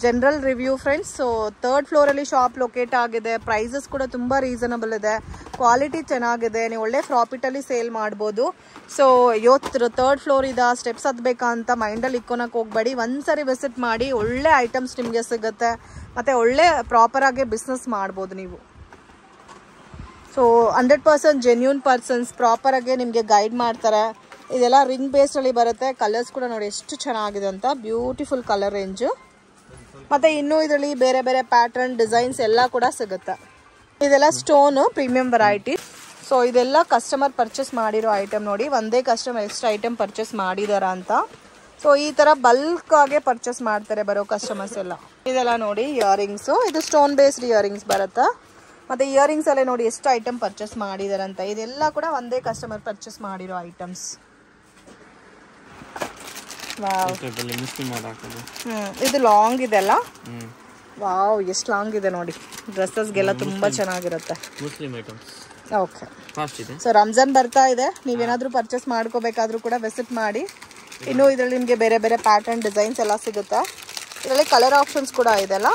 general review friends. So 3rd ಫ್ಲೋರಲ್ಲಿ ಶಾಪ್ ಲೊಕೇಟ್ ಆಗಿದೆ. ಪ್ರೈಸಸ್ ಕೂಡ ತುಂಬ ರೀಸನಬಲ್ ಇದೆ, ಕ್ವಾಲಿಟಿ ಚೆನ್ನಾಗಿದೆ, ನೀವು ಒಳ್ಳೆ ಪ್ರಾಫಿಟಲ್ಲಿ ಸೇಲ್ ಮಾಡ್ಬೋದು. ಸೊ 3rd ಫ್ಲೋರ್ ಇದೆ, ಸ್ಟೆಪ್ಸ್ ಹತ್ಬೇಕಾ ಅಂತ ಮೈಂಡಲ್ಲಿ ಇಕ್ಕೊಳಕ್ಕೆ ಹೋಗಬೇಡಿ. ಒಂದ್ಸರಿ ವಿಸಿಟ್ ಮಾಡಿ, ಒಳ್ಳೆ ಐಟಮ್ಸ್ ನಿಮಗೆ ಸಿಗುತ್ತೆ ಮತ್ತು ಒಳ್ಳೆ ಪ್ರಾಪರಾಗಿ ಬಿಸ್ನೆಸ್ ಮಾಡ್ಬೋದು ನೀವು. ಸೊ 100% ಜೆನ್ಯೂನ್ ಪರ್ಸನ್ಸ್ ಪ್ರಾಪರಾಗಿ ನಿಮಗೆ ಗೈಡ್ ಮಾಡ್ತಾರೆ. ಇದೆಲ್ಲ ರಿಂಗ್ ಬೇಸ್ಡಲ್ಲಿ ಬರುತ್ತೆ. ಕಲರ್ಸ್ ಕೂಡ ನೋಡಿ ಎಷ್ಟು ಚೆನ್ನಾಗಿದೆ ಅಂತ, ಬ್ಯೂಟಿಫುಲ್ ಕಲರ್ ರೇಂಜು. ಮತ್ತು ಇನ್ನೂ ಇದರಲ್ಲಿ ಬೇರೆ ಬೇರೆ ಪ್ಯಾಟರ್ನ್ ಡಿಸೈನ್ಸ್ ಎಲ್ಲ ಕೂಡ ಸಿಗುತ್ತೆ. ಇದೆಲ್ಲ ಸ್ಟೋನು ಪ್ರೀಮಿಯಂ ವೆರೈಟಿ. ಸೊ ಇದೆಲ್ಲ ಕಸ್ಟಮರ್ ಪರ್ಚೇಸ್ ಮಾಡಿರೋ ಐಟಮ್ ನೋಡಿ. ಒಂದೇ ಕಸ್ಟಮರ್ ಎಷ್ಟು ಐಟಮ್ ಪರ್ಚೇಸ್ ಮಾಡಿದಾರ ಅಂತ. ಸೊ ಈ ಥರ ಬಲ್ಕ್ ಆಗಿ ಪರ್ಚೇಸ್ ಮಾಡ್ತಾರೆ ಬರೋ ಕಸ್ಟಮರ್ಸ್ ಎಲ್ಲ. ಇದೆಲ್ಲ ನೋಡಿ ಇಯರಿಂಗ್ಸು, ಇದು ಸ್ಟೋನ್ ಬೇಸ್ಡ್ ಇಯರಿಂಗ್ಸ್ ಬರುತ್ತೆ. ಮತ್ತು ಇಯರಿಂಗ್ಸ್ ಅಲ್ಲೇ ನೋಡಿ ಎಷ್ಟು ಐಟಮ್ ಪರ್ಚೇಸ್ ಮಾಡಿದಾರಂತ. ಇದೆಲ್ಲ ಕೂಡ ಒಂದೇ ಕಸ್ಟಮರ್ ಪರ್ಚೇಸ್ ಮಾಡಿರೋ ಐಟಮ್ಸ್. ಇದು ಲಾಂಗ್ ಇದೆ ಅಲ್ಲ, ವಾವ್ ಎಷ್ಟು ಲಾಂಗ್ ಇದೆ ನೋಡಿ. ಡ್ರೆಸ್ಸಸ್ಗೆಲ್ಲ ತುಂಬಾ ಚೆನ್ನಾಗಿರುತ್ತೆ. ಓಕೆ. ಸೊ ರಂಜಾನ್ ಬರ್ತಾ ಇದೆ, ನೀವೇನಾದ್ರೂ ಪರ್ಚೇಸ್ ಮಾಡ್ಕೋಬೇಕಾದ್ರೂ ಕೂಡ ವಿಸಿಟ್ ಮಾಡಿ. ಇನ್ನು ಇದರಲ್ಲಿ ನಿಮಗೆ ಬೇರೆ ಬೇರೆ ಪ್ಯಾಟರ್ನ್ ಡಿಸೈನ್ಸ್ ಎಲ್ಲ ಸಿಗುತ್ತೆ. ಇದರಲ್ಲಿ ಕಲರ್ ಆಪ್ಷನ್ಸ್ ಕೂಡ ಇದೆ ಅಲ್ಲ.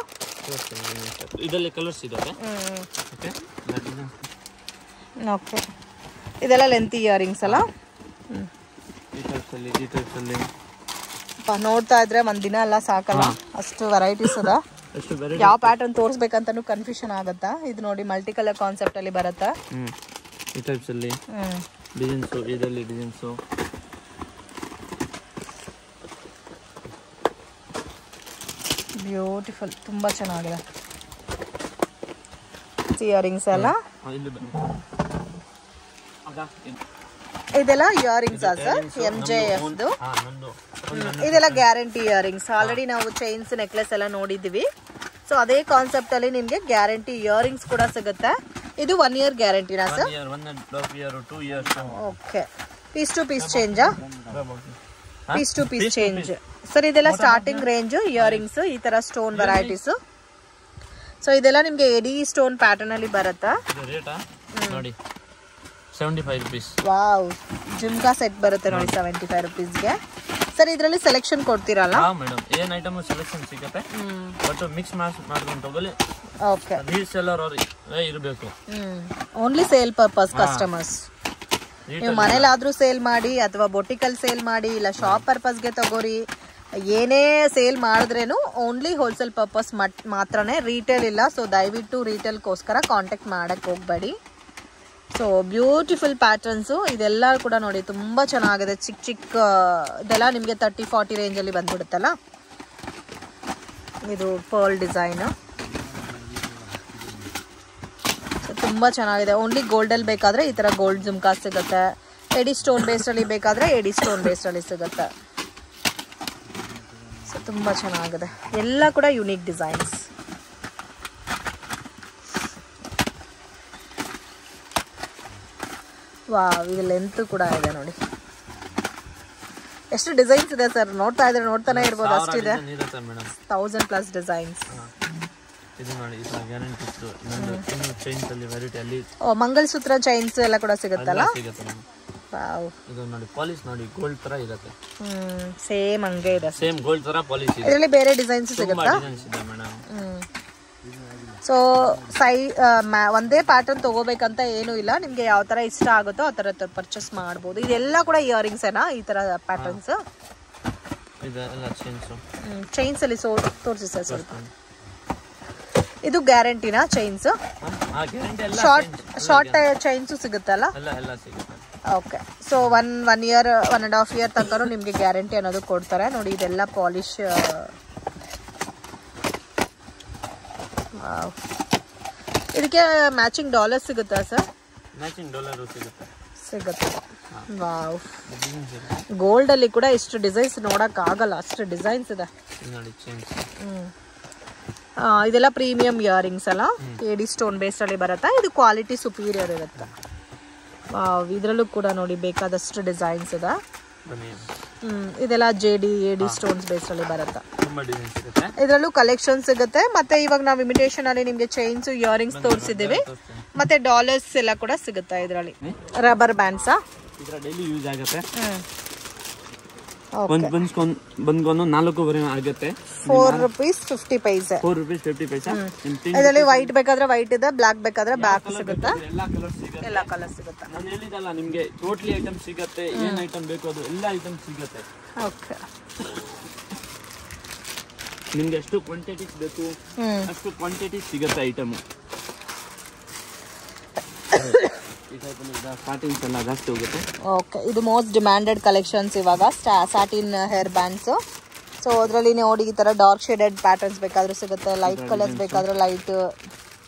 ಓಕೆ. ಇದೆಲ್ಲ ಲೆಂತ್ ಇಯರಿಂಗ್ಸ್ ಅಲ್ಲ. ನೋಡ್ತಾ ಇದ್ರೆ ಒಂದ್ ದಿನ ಎಲ್ಲ ಸಾಕಲ್ಲ, ಅಷ್ಟು ವೆರೈಟೀಸ್ ಅದ. ಯಾವ ಪ್ಯಾಟರ್ನ್ ತೋರಿಸ್ಬೇಕಂತಾನು ಕನ್ಫ್ಯೂಷನ್ ಆಗತ್ತಾ. ಇದು ನೋಡಿ ಮಲ್ಟಿ ಕಲರ್ ಕಾನ್ಸೆಪ್ಟ್ ಅಲ್ಲಿ ಬರುತ್ತೆ. ಬ್ಯೂಟಿಫುಲ್, ತುಂಬಾ ಚೆನ್ನಾಗಿದೆ. ಇಯರಿಂಗ್ಸ್ ಎಲ್ಲ ಇದೆಲ್ಲ ಇಯರಿಂಗ್ಸ್ ಸರ್, MJF. ಇದೆಲ್ಲ ಗ್ಯಾರಂಟಿ ಇಯರಿಂಗ್ಸ್. ಆಲ್ರೆಡಿ ನಾವು ಚೈನ್ಸ್ ನೆಕ್ಲೆಸ್ ಎಲ್ಲ ನೋಡಿದ್ದೀವಿ. ಸೊ ಅದೇ ಕಾನ್ಸೆಪ್ಟ್ ಅಲ್ಲಿ ನಿಮ್ಗೆ ಗ್ಯಾರಂಟಿ ಇಯರಿಂಗ್ಸ್ ಕೂಡ ಸಿಗುತ್ತೆ. ಇದು 1 year ಗ್ಯಾರಂಟಿನಾ sir? Okay. Piece to piece ಚೇಂಜಾ? Piece to piece change sir. ಇದೆಲ್ಲ ಸ್ಟಾರ್ಟಿಂಗ್ ರೇಂಜ್ ಇಯರಿಂಗ್ಸ್, ಈ ತರ ಸ್ಟೋನ್ ವೆರೈಟೀಸ್. ಸೊ ಇದೆಲ್ಲ ನಿಮ್ಗೆ ಎಡಿ ಸ್ಟೋನ್ ಪ್ಯಾಟರ್ನ್ ಅಲ್ಲಿ ಬರುತ್ತಾ? 75 rupees. ವಾವ್, ಜುಮ್ಕಾ ಸೆಟ್ ಬರುತ್ತೆ ನೋಡಿ 75 rupeesಗೆ. ಸರ್ ಇದರಲ್ಲಿ ಸೆಲೆಕ್ಷನ್ ಕೊಡ್ತೀರಲ್ಲ? ಹಾ ಮೇಡಮ್, ಏನ್ ಐಟಮ್ ಸೆಲೆಕ್ಷನ್ ಸಿಗುತ್ತೆ, ಬಟ್ ಮಿಕ್ಸ್ ಮಾಡ್ಕೊಂಡು ತಗೊಳ್ಳಿ. ಓಕೆ. ರೀಸೆಲ್ಲರ್ ಇರಬೇಕು. Only sale purpose customers. ನೀವು ಮನೇಲಾದ್ರೂ ಸೇಲ್ ಮಾಡಿ ಅಥವಾ ಬೊಟಿಕಲ್ ಸೇಲ್ ಮಾಡಿ, ಇಲ್ಲ ಶಾಪ್ ಪರ್ಪಸ್ಗೆ ತಗೋರಿ. ಏನೇ ಸೇಲ್ ಮಾಡಿದ್ರೇನು ಓನ್ಲಿ ಹೋಲ್ಸೇಲ್ ಪರ್ಪಸ್ ಮಾತ್ರನೇ, ರೀಟೇಲ್ ಇಲ್ಲ. ಸೊ ದಯವಿಟ್ಟು ರೀಟೇಲ್ಗೋಸ್ಕರ ಕಾಂಟ್ಯಾಕ್ಟ್ ಮಾಡಕ್ಕೆ ಹೋಗಬೇಡಿ. ಸೊ ಬ್ಯೂಟಿಫುಲ್ ಪ್ಯಾಟರ್ನ್ಸು ಇದೆಲ್ಲ ಕೂಡ ನೋಡಿ ತುಂಬ ಚೆನ್ನಾಗಿದೆ. ಚಿಕ್ಕ ಚಿಕ್ಕ ಇದೆಲ್ಲ ನಿಮಗೆ 30-40 ರೇಂಜಲ್ಲಿ ಬಂದ್ಬಿಡುತ್ತಲ್ಲ. ಇದು ಪರ್ಲ್ ಡಿಸೈನು ತುಂಬ ಚೆನ್ನಾಗಿದೆ. ಓನ್ಲಿ ಗೋಲ್ಡಲ್ಲಿ ಬೇಕಾದರೆ ಈ ಥರ ಗೋಲ್ಡ್ ಜುಮ್ಕಾ ಸಿಗುತ್ತೆ. ಎಡಿ ಸ್ಟೋನ್ ಬೇಸ್ಡಲ್ಲಿ ಬೇಕಾದರೆ ಎಡಿ ಸ್ಟೋನ್ ಬೇಸ್ಡಲ್ಲಿ ಸಿಗುತ್ತೆ. ಸೊ ತುಂಬ ಚೆನ್ನಾಗಿದೆ, ಎಲ್ಲ ಕೂಡ ಯುನೀಕ್ ಡಿಸೈನ್ಸ್. ವಾವ್, ಇದು ಲೆಂತ್ ಕೂಡ ಇದೆ ನೋಡಿ. ಎಷ್ಟು ಡಿಸೈನ್ಸ್ ಇದೆ ಸರ್, ನೋಡ್ತಾ ಇದ್ರೆ ನೋಡ್ತಾನೆ ಇರ್ಬೋದು, ಅಷ್ಟಿದೆ. 1000+ ಡಿಸೈನ್ಸ್. ಮಂಗಲಸೂತ್ರ ಚೈನ್ಸ್ ಎಲ್ಲ ಕೂಡ ಸಿಗುತ್ತಲ್ಲ. ವಾವ್, ಇದು ನೋಡಿ ಪಾಲಿಶ್ ನೋಡಿ ಗೋಲ್ಡ್ ತರ ಇರುತ್ತೆ. ಸೇಮ್ ಹಂಗೆ ಇದೆ, ಸೇಮ್ ಗೋಲ್ಡ್ ತರ ಪಾಲಿಶ್ ಇದೆ. ಇದರಲ್ಲಿ ಬೇರೆ ಡಿಸೈನ್ಸ್ ಸಿಗುತ್ತಾ? ಸೊ ಒಂದೇ ಪ್ಯಾಟರ್ನ್ ತಗೋಬೇಕಂತ ಏನೂ ಇಲ್ಲ, ನಿಮ್ಗೆ ಯಾವ ತರ ಇಷ್ಟ ಆಗುತ್ತೋ ಆ ತರ ಪರ್ಚೇಸ್ ಮಾಡ್ಬೋದು. ಇದೆಲ್ಲ ಕೂಡ ಇಯರಿಂಗ್ಸ್ ಏನಾ ಈ ತರ ಪ್ಯಾಟರ್ನ್ಸ್? ಚೈನ್ಸ್ ಅಲ್ಲಿ ತೋರಿಸಿ ಸರ್ ಸ್ವಲ್ಪ. ಇದು ಗ್ಯಾರಂಟಿನಾ ಚೈನ್ಸ್? ಶಾರ್ಟ್ ಚೈನ್ಸ್ ಸಿಗುತ್ತಲ್ಲ? ಓಕೆ. ಸೊ 1 year 1.5 year ತನಕ ನಿಮ್ಗೆ ಗ್ಯಾರಂಟಿ ಅನ್ನೋದು ಕೊಡ್ತಾರೆ ನೋಡಿ. ಇದೆಲ್ಲ ಪಾಲಿಶ್. ಇದಕ್ಕೆ ಮ್ಯಾಚಿಂಗ್ ಡಾಲರ್ ಸಿಗುತ್ತಾ ಸರ್? ಮ್ಯಾಚಿಂಗ್ ಡಾಲರ್ ಸಿಗುತ್ತೆ. ವಾವ್, ಗೋಲ್ಡ್ ಅಲ್ಲಿ ಕೂಡ ಇಷ್ಟು ಡಿಸೈನ್ಸ್ ನೋಡಕ್ ಆಗಲ್ಲ, ಅಷ್ಟು ಡಿಸೈನ್ಸ್ ಇದೆ. ಇದೆಲ್ಲ ಪ್ರೀಮಿಯಂ ಇಯರಿಂಗ್ಸ್ ಅಲ್ಲ, ಎಡಿ ಸ್ಟೋನ್ ಬೇಸ್ಡ್ ಅಲ್ಲಿ ಬರುತ್ತೆ. ಇದು ಕ್ವಾಲಿಟಿ ಸುಪೀರಿಯರ್ ಇರುತ್ತೆ. ವಾವ್, ಇದರಲ್ಲೂ ಕೂಡ ನೋಡಿ ಬೇಕಾದಷ್ಟು ಡಿಸೈನ್ಸ್ ಇದೆ. ಇದೆಲ್ಲ ಎಡಿ ಸ್ಟೋನ್ಸ್ ಬೇಸ್ಡ್ ಅಲ್ಲಿ ಬರುತ್ತೆ. ಇದರಲ್ಲೂ ಕಲೆಕ್ಷನ್ ಸಿಗುತ್ತೆ. ಮತ್ತೆ ಇವಾಗ ನಾವು ಇಮಿಟೇಷನ್ ಅಲ್ಲಿ ನಿಮ್ಗೆ ಚೈನ್ಸ್ ಇಯರಿಂಗ್ಸ್ ತೋರಿಸಿದ್ದೀವಿ, ಮತ್ತೆ ಡಾಲರ್ಸ್ ಎಲ್ಲ ಕೂಡ ಸಿಗುತ್ತೆ. ಇದರಲ್ಲಿ ರಬ್ಬರ್ ಬ್ಯಾಂಡ್ಸ್ ಡೈಲಿ ಯೂಸ್ ಆಗುತ್ತೆ. ಒಂದ್ ಬಂದ್ಕೊಂಡು 4.5 ಆಗುತ್ತೆ. 4 rupees 50 paise. 4 rupees 50 paise. ಇದರಲ್ಲಿ ವೈಟ್ ಬೇಕಾದ್ರೆ ವೈಟ್ ಇದೆ, ಬ್ಲಾಕ್ ಬೇಕಾದ್ರೆ ಬ್ಲಾಕ್ ಸಿಗುತ್ತಾ? ಎಲ್ಲಾ ಕಲರ್ ಸಿಗುತ್ತೆ. ಎಲ್ಲಾ ಕಲರ್ ಸಿಗುತ್ತಾ? ನಾನು ಹೇಳಿದಲ್ಲ ನಿಮ್ಗೆ ಟೋಟಲಿ ಐಟಮ್ ಸಿಗುತ್ತೆ. ಏನ್ ಐಟಮ್ ಬೇಕು ಅದು ಎಲ್ಲ ಐಟಮ್ ಸಿಗುತ್ತೆ. ಓಕೆ. ನಿಮ್ಗೆ ಎಷ್ಟು ಕ್ವಾಂಟಿಟೀಸ್ ಬೇಕು ಅಷ್ಟು ಕ್ವಾಂಟಿಟಿ ಸಿಗುತ್ತೆ ಐಟಮ್. ಸ್ಟಾರ್ಟಿಂಗ್ಸ್ ಎಲ್ಲ ಜಾಸ್ತಿ ಹೋಗುತ್ತೆ. ಓಕೆ, ಇದು ಮೋಸ್ಟ್ ಡಿಮ್ಯಾಂಡೆಡ್ ಕಲೆಕ್ಷನ್ಸ್ ಇವಾಗ ಸ್ಯಾಟಿನ್ ಹೇರ್ ಬ್ಯಾಂಡ್ಸ್. ಸೊ ಅದರಲ್ಲಿ ನೋಡಿ ಈ ತರ ಡಾರ್ಕ್ ಶೇಡೆಡ್ ಪ್ಯಾಟರ್ನ್ಸ್ ಬೇಕಾದ್ರೂ ಸಿಗುತ್ತೆ, ಲೈಟ್ ಕಲರ್ಸ್ ಬೇಕಾದ್ರೆ ಲೈಟ್.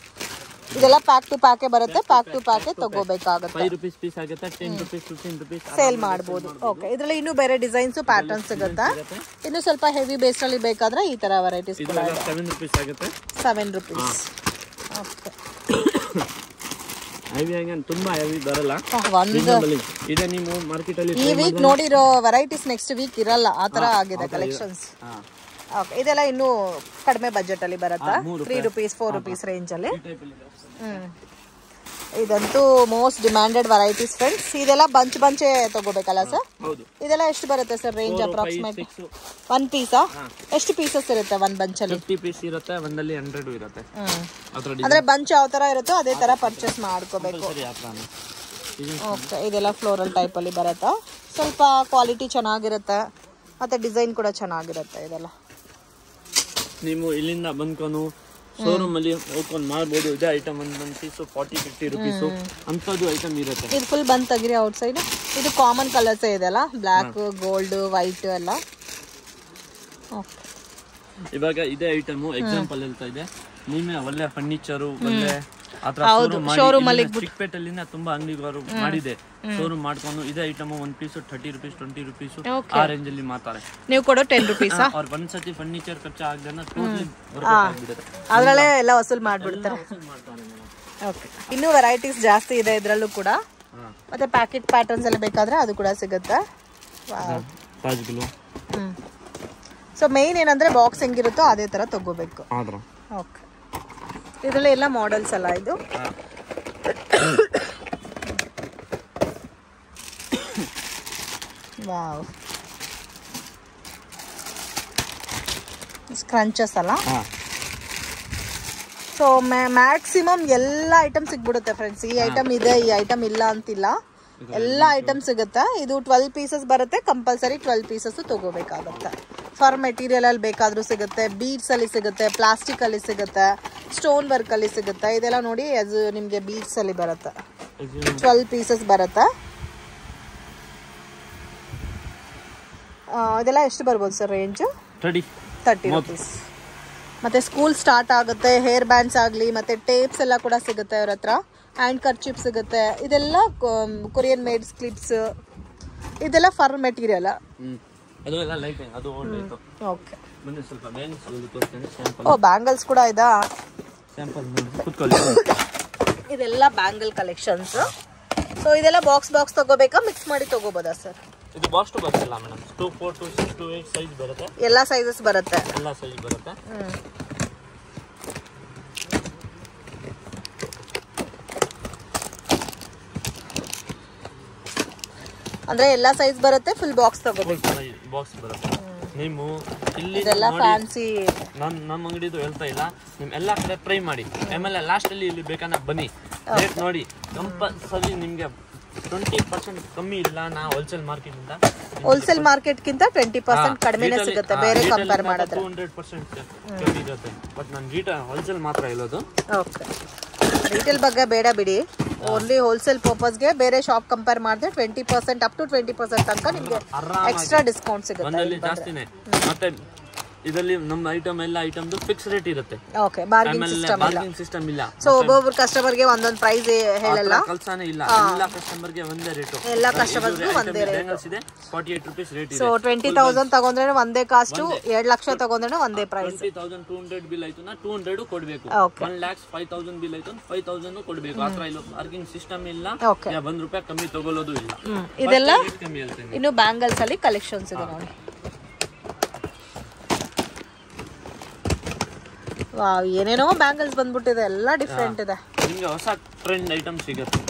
ಇದೆಲ್ಲ ಪ್ಯಾಕ್ ಟು ಪ್ಯಾಕೆ ಬರುತ್ತೆ, ಪ್ಯಾಕ್ ಟು ಪ್ಯಾಕೆ ತಗೋಬೇಕಾಗುತ್ತೆ. 5 rupees ಪೀಸ್ ಆಗುತ್ತೆ, 10 rupees 15 rupees ಸೇಲ್ ಮಾಡ್ಬೋದು. ಓಕೆ, ಇದರಲ್ಲಿ ಇನ್ನೂ ಬೇರೆ ಡಿಸೈನ್ಸ್ ಪ್ಯಾಟರ್ನ್ಸ್ ಸಿಗುತ್ತೆ. ಇನ್ನು ಸ್ವಲ್ಪ ಹೆವಿ ಬೇಸ್ ಅಲ್ಲಿ ಬೇಕಾದ್ರೆ ಈ ತರ ವೆರೈಟೀಸ್ ಕೂಡ ಇದೆ. 7 rupees ಆಗುತ್ತೆ. 7 rupees. ಓಕೆ. ಹೆವಿ ಹಂಗೆ ತುಂಬಾ ಹೆವಿ ಬರಲ್ಲ. ಇದೆ ನೀವು ಮಾರ್ಕೆಟ್ ಅಲ್ಲಿ ಈ ವೀಕ್ ನೋಡಿರೋ ವೆರೈಟೀಸ್ ನೆಕ್ಸ್ಟ್ ವೀಕ್ ಇರಲ್ಲ, ಆ ತರ ಆಗಿದೆ ಕಲೆಕ್ಷನ್ಸ್. ಓಕೆ, ಇದೆಲ್ಲ ಇನ್ನೂ ಕಡಿಮೆ ಬಜೆಟ್ ಅಲ್ಲಿ ಬರುತ್ತಾ? 3 rupees 4 rupees ರೇಂಜ್ ಅಲ್ಲಿ. ಇದಂತೂ ಮೋಸ್ಟ್ ಡಿಮ್ಯಾಂಡೆಡ್ ವೆರೈಟೀಸ್ ಫ್ರೆಂಡ್ಸ್. ಇದೆಲ್ಲ ಬಂಚೆ ತಗೋಬೇಕಲ್ಲ ಸರ್? ಇದೆಲ್ಲ ಎಷ್ಟು ಬರುತ್ತೆ ಸರ್ ರೇಂಜ್ ಅಪ್ರಾಕ್ಸಿಮೇಟ್? 1 ಪೀಸಾ? ಎಷ್ಟು ಪೀಸಸ್ ಇರುತ್ತೆ ಒಂದ್ ಬಂಚ್ ಅಲ್ಲಿ? 50 ಪೀಸ್ ಇರುತ್ತೆ, ಒಂದಲ್ಲಿ 100 ಇರುತ್ತೆ. ಅಂದ್ರೆ ಬಂಚ್ ಯಾವ ತರ ಇರುತ್ತೋ ಅದೇ ತರ ಪರ್ಚೇಸ್ ಮಾಡ್ಕೋಬೇಕು. ಓಕೆ, ಇದೆಲ್ಲ ಫ್ಲೋರಲ್ ಟೈಪ್ ಅಲ್ಲಿ ಬರುತ್ತಾ? ಸ್ವಲ್ಪ ಕ್ವಾಲಿಟಿ ಚೆನ್ನಾಗಿರುತ್ತೆ ಮತ್ತೆ ಡಿಸೈನ್ ಕೂಡ ಚೆನ್ನಾಗಿರುತ್ತೆ. ಇದೆಲ್ಲ ನೀವು ಇಲ್ಲಿಂದ ಬಂದ್ಕೊಂಡು ಶೋರೂಮ್ ಅಲ್ಲಿ ಹೋಗ್ಕೊಂಡು ಮಾಡ್ಬೋದು. ಇದೇ ಐಟಮ್ ಒಂದ್ ಪೀಸು 40-50 rupees ಅಂತದ್ದು ಐಟಮ್ ಇರುತ್ತೆ. ಇದು ಫುಲ್ ಬಂದ್ ತೆಗಿರಿ ಔಟ್ ಸೈಡ್. ಇದು ಕಾಮನ್ ಕಲರ್ಸ್ ಇದೆಲ್ಲ, ಬ್ಲಾಕ್, ಗೋಲ್ಡ್, ವೈಟ್ ಎಲ್ಲ. ಇವಾಗ ಇದೇ ಐಟಮ್ ಎಕ್ಸಾಂಪಲ್ ಹೇಳ್ತಾ ಇದೆ. ನೀವೇ ಒಳ್ಳೆ ಫರ್ನಿಚರು ಒಳ್ಳೆ ಶೋರೂಮ್ ಅಲ್ಲಿ ಚಿಕ್ಕಪೇಟೆಯಲ್ಲಿ ತುಂಬಾ ಅಂಗಡಿಗಳು ಮಾಡಿದೆ. ಶೋರೂಮ್ ಮಾಡ್ಕೊಂಡು ಇದೇ ಐಟಮ್ 1 ಪೀಸ್ 30 rupees 20 rupees ಆ ರೇಂಜ್ ಅಲ್ಲಿ ಮಾತಾರೆ. ನೀವು ಕೊಡೋ 10 rupees ಅವ್ರ ಒಂದ್ಸತಿ ಫರ್ನಿಚರ್ ಖರ್ಚು ಆಗದನ್ನ ಟೋಟಲಿ ಅದ್ರಲ್ಲೇ ಎಲ್ಲ ವಸೂಲ್ ಮಾಡ್ಬಿಡ್ತಾರೆ. ಓಕೆ, ಇನ್ನೂ ವೆರೈಟೀಸ್ ಜಾಸ್ತಿ ಇದೆ ಇದ್ರಲ್ಲೂ ಕೂಡ. ಮತ್ತೆ ಪ್ಯಾಕೆಟ್ ಪ್ಯಾಟರ್ನ್ಸ್ ಎಲ್ಲ ಬೇಕಾದ್ರೆ ಅದು ಕೂಡ ಸಿಗುತ್ತೆ. ಸೊ ಮೇನ್ ಏನಂದ್ರೆ ಬಾಕ್ಸ್ ಹೆಂಗಿರುತ್ತೋ ಅದೇ ತರ ತಗೋಬೇಕು. ಓಕೆ, ಇದರಲ್ಲಿ ಎಲ್ಲ ಮಾಡೆಲ್ಸ್ ಅಲ್ಲ ಇದು? ವಾವ್, ಸ್ಕ್ರಂಚಸ್ ಅಲ್ಲ? ಸೊ ಮ್ಯಾಕ್ಸಿಮಮ್ ಎಲ್ಲ ಐಟಮ್ ಸಿಗ್ಬಿಡುತ್ತೆ ಫ್ರೆಂಡ್ಸ್. ಈ ಐಟಮ್ ಇದೆ, ಈ ಐಟಮ್ ಇಲ್ಲ ಅಂತಿಲ್ಲ, ಎಲ್ಲ ಐಟಮ್ ಸಿಗುತ್ತೆ. ಇದು 12 ಪೀಸಸ್ ಬರುತ್ತೆ, ಕಂಪಲ್ಸರಿ 12 ಪೀಸಸ್ ತಗೋಬೇಕಾಗುತ್ತೆ. ಫರ್ ಮೆಟೀರಿಯಲ್ ಅಲ್ಲಿ ಬೇಕಾದ್ರೂ ಸಿಗುತ್ತೆ, ಬೀಡ್ಸ್ ಅಲ್ಲಿ ಸಿಗುತ್ತೆ, ಪ್ಲಾಸ್ಟಿಕ್ ಅಲ್ಲಿ ಸಿಗುತ್ತೆ, ಸ್ಟೋನ್ ವರ್ಕ್ ಅಲ್ಲಿ ಸಿಗುತ್ತೆ. ಇದೆಲ್ಲ ನೋಡಿ ಅದು ನಿಮ್ಗೆ ಬೀಡ್ಸ್ ಅಲ್ಲಿ ಬರುತ್ತೆ. 12 ಪೀಸಸ್ ಬರುತ್ತೆ. ಇದೆಲ್ಲ ಎಷ್ಟು ಬರ್ಬೋದು ಸರ್ ರೇಂಜ್? 30 rupees. ಮತ್ತೆ ಸ್ಕೂಲ್ ಸ್ಟಾರ್ಟ್ ಆಗುತ್ತೆ, ಹೇರ್ ಬ್ಯಾಂಡ್ಸ್ ಆಗಲಿ ಮತ್ತೆ ಟೇಪ್ಸ್ ಎಲ್ಲ ಕೂಡ ಸಿಗುತ್ತೆ ಅವ್ರ ಹತ್ರ. ಹ್ಯಾಂಡ್ ಕರ್ಚಿಪ್ ಸಿಗುತ್ತೆ. ಇದೆಲ್ಲ ಕೊರಿಯನ್ ಮೇಡ್ ಕ್ಲಿಪ್ಸ್, ಇದೆಲ್ಲ ಫರ್ ಮೆಟೀರಿಯಲ್. ಓಕೆ, ಓ ಬ್ಯಾಂಗಲ್ಸ್ ಕೂಡ ಇದಾ? ಇದೆಲ್ಲ ಬ್ಯಾಂಗಲ್ ಕಲೆಕ್ಷನ್ಸ್. ಸೊ ಇದೆಲ್ಲ ಬಾಕ್ಸ್ ತಗೋಬೇಕಾ, ಮಿಕ್ಸ್ ಮಾಡಿ ತಗೋಬೋದಾ ಸರ್? ಇದು ಬಾಕ್ಸ್ ಟು ಬಾಕ್ಸ್ ಇಲ್ಲ ಮೇಡಂ. 2, 4, 2, 6, 2, 8 ಸೈಜ್ ಬರುತ್ತೆ. ಎಲ್ಲ ಸೈಜಸ್ ಬರುತ್ತೆ. ಎಲ್ಲ ಸೈಜ್ ಬರುತ್ತೆ. ಅಂದ್ರೆ ಎಲ್ಲ ಸೈಜ್ ಬರುತ್ತೆ, ಫುಲ್ ಬಾಕ್ಸ್ ತಗೋಬೇಕು. ಬಾಕ್ಸ್ ಬರುತ್ತೆ. ನೀವು ಇಲ್ಲಿ ಇದೆಲ್ಲ ಫ್ಯಾನ್ಸಿ. ನಮ್ಮ ಅಂಗಡಿದು ಹೇಳ್ತಾ ಇಲ್ಲ, ನಿಮ್ ಎಲ್ಲಾ ಕಡೆ ಟ್ರೈ ಮಾಡಿ. ಆಮೇಲೆ ಲಾಸ್ಟ್ ಅಲ್ಲಿ ಇಲ್ಲಿ ಬೇಕಾದ್ರೆ ಬನ್ನಿ, ರೇಟ್ ನೋಡಿ. ಕಂಪಲ್ಸರಿ ನಿಮ್ಗೆ 20% ಕಮ್ಮಿ ಇಲ್ಲ. ನಾ ಹೋಲ್ಸೇಲ್ ಮಾರ್ಕೆಟ್ ಗಿಂತ 20% ಕಡಿಮೆನೇ ಸಿಗುತ್ತೆ ಬೇರೆ ಕಂಪೇರ್ ಮಾಡಿದ್ರೆ. 200% ಕಮ್ಮಿ ಇರುತ್ತೆ. ಬಟ್ ನಾನು ರಿಟೇಲ್ ಹೋಲ್ಸೇಲ್ ಮಾತ್ರ ಹೇಳೋದು. ಓಕೆ, ರಿಟೇಲ್ ಬಗ್ಗೆ ಬೇಡ ಬಿಡಿ, ಓನ್ಲಿ ಹೋಲ್ಸೇಲ್ ಪರ್ಪಸ್ಗೆ ಬೇರೆ ಶಾಪ್ ಕಂಪೇರ್ ಮಾಡಿದ್ರೆ 20% ಅಪ್ ಟು 20% ತನಕ ನಿಮಗೆ ಎಕ್ಸ್ಟ್ರಾ ಡಿಸ್ಕೌಂಟ್ ಸಿಗುತ್ತೆ. ಜಾಸ್ತಿನೇ. ಮತ್ತೆ ಇದರಲ್ಲಿ ನಮ್ಮ ಐಟಮ್ ಎಲ್ಲ ಐಟಮ್ದು ಫಿಕ್ಸ್ ರೇಟ್ ಇರುತ್ತೆ. ಓಕೆ, ಬಾರ್ಗೇನಿಂಗ್ ಸಿಸ್ಟಮ್ ಇಲ್ಲ. ಸೊ ಒಬ್ಬೊಬ್ಬರು ಕಸ್ಟಮರ್ ಗೆ ಒಂದೊಂದು ಪ್ರೈಸ್ ಹೇಳಲ್ಲ, ಕಲ್ಸಾನೆ ಇಲ್ಲ. ಎಲ್ಲ ಕಸ್ಟಮರ್ ಗೆ ಒಂದೇ ರೇಟ್, ಎಲ್ಲ ಕಸ್ಟಮರ್ ಗೆ ಒಂದೇ ರೇಟ್ ಇದೆ. 48 rupees ರೇಟ್ ಇದೆ. ಸೊ 20,000 ತಗೊಂಡ್ರೆ ಒಂದೇ ಕಾಸ್ಟ್, 2 ಲಕ್ಷ ತಗೊಂಡ್ರೆ ಒಂದೇ ಪ್ರೈಸ್. 20,200 ಬಿಲ್ ಆಯ್ತು ನಾ 200 ಕೊಡಬೇಕು. 1,05,000 ಬಿಲ್ ಆಯ್ತು 5,000 ಕೊಡಬೇಕು. ಆತರ ಇಲ್ಲ, ಬಾರ್ಗೇನಿಂಗ್ ಸಿಸ್ಟಮ್ ಇಲ್ಲ. ₹1 ಕಮ್ಮಿ ತಗೊಳ್ಳೋದು ಇಲ್ಲ. ಇದೆಲ್ಲ ಇನ್ನು ಬ್ಯಾಂಗಲ್ಸ್ ಅಲ್ಲಿ ಕಲೆಕ್ಷನ್ಸ್ ಇದೆ ನೋಡಿ. ವಾವ್, ಏನೇನೋ ಬ್ಯಾಂಗಲ್ಸ್ ಬಂದ್ಬಿಟ್ಟಿದೆ, ಎಲ್ಲ ಡಿಫ್ರೆಂಟ್ ಇದೆ. ನಿಮ್ಗೆ ಹೊಸ ಟ್ರೆಂಡ್ ಐಟಮ್ ಸಿಗುತ್ತೆ.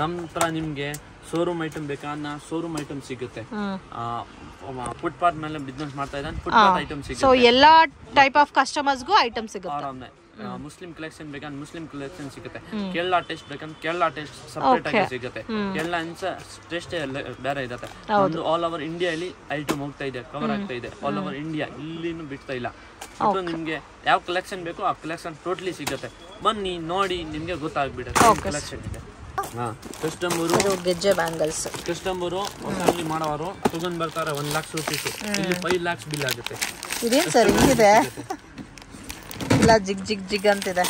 ನಮ್ಮ ಹತ್ರ ನಿಮ್ಗೆ ಶೋರೂಮ್ ಐಟಮ್ ಬೇಕಾ ಶೋರೂಮ್ ಐಟಮ್ ಸಿಗುತ್ತೆ. ಫುಟ್ಪಾತ್ ಮೇಲೆ ಬಿಸ್ನೆಸ್ ಮಾಡ್ತಾ ಇದ್ದಾನೆ, ಫುಟ್ಪಾತ್ ಐಟಮ್ ಸೊ ಸಿಗುತ್ತೆ. ಎಲ್ಲಾ ಟೈಪ್ ಆಫ್ ಕಸ್ಟಮರ್ಸ್ಗೂ ಐಟಮ್ ಸಿಗುತ್ತೆ. ಆರಾಮ್ನೆ ಮುಸ್ಲಿಂ ಕಲೆಕ್ಷನ್ ಬೇಕಂದ್ರೆ ಮುಸ್ಲಿಂ ಕಲೆಕ್ಷನ್ ಸಿಗುತ್ತೆ. ಕೇರಳ ಟೇಸ್ಟ್ ಬೇಕಂದ್ರೆ ಕೇರಳ ಟೇಸ್ಟ್ ಸಪರೇಟ್ ಆಗಿ ಸಿಗುತ್ತೆ. ಕೇರಳ ಟೇಸ್ಟ್ ಬೇರೆ ಇರುತ್ತೆ. ಒಂದು ಆಲ್ ಓವರ್ ಇಂಡಿಯಾ ಇಲ್ಲಿ ಐಟಮ್ ಹೋಗ್ತಾ ಇದೆ, ಕವರ್ ಆಗ್ತಾ ಇದೆ. ಆಲ್ ಓವರ್ ಇಂಡಿಯಾ ಇಲ್ಲಿನೂ ಬಿಡ್ತಾ ಇಲ್ಲ. ಮತ್ತು ನಿಮ್ಗೆ ಯಾವ ಕಲೆಕ್ಷನ್ ಬೇಕೋ ಆ ಕಲೆಕ್ಷನ್ ಟೋಟಲಿ ಸಿಗುತ್ತೆ. ಬನ್ನಿ ನೋಡಿ, ನಿಮ್ಗೆ ಗೊತ್ತಾಗ್ಬಿಡುತ್ತೆ ಕಲೆಕ್ಷನ್ ಇದೆ. ಕಸ್ಟಮರು ಗೆಜ್ಜೆ ಬ್ಯಾಂಗಲ್ಸ್ ಕಸ್ಟಮರು ಹೊಸಲ್ಲಿ ಮಾಡೋರು ತಗೊಂಡ್ ಬರ್ತಾರೆ 1 ಲಕ್ಷ ರೂಪೀಸ್. ಇಲ್ಲಿ 5 lakhs ಬಿಲ್ ಆಗುತ್ತೆ. ಇದೇನ್ ಸರ್ ಹಿಂಗಿದೆ ಇಲ್ಲ ಜಿಗ್ ಜಿಗ್ ಜಿಗ್ ಅಂತಿದೆ.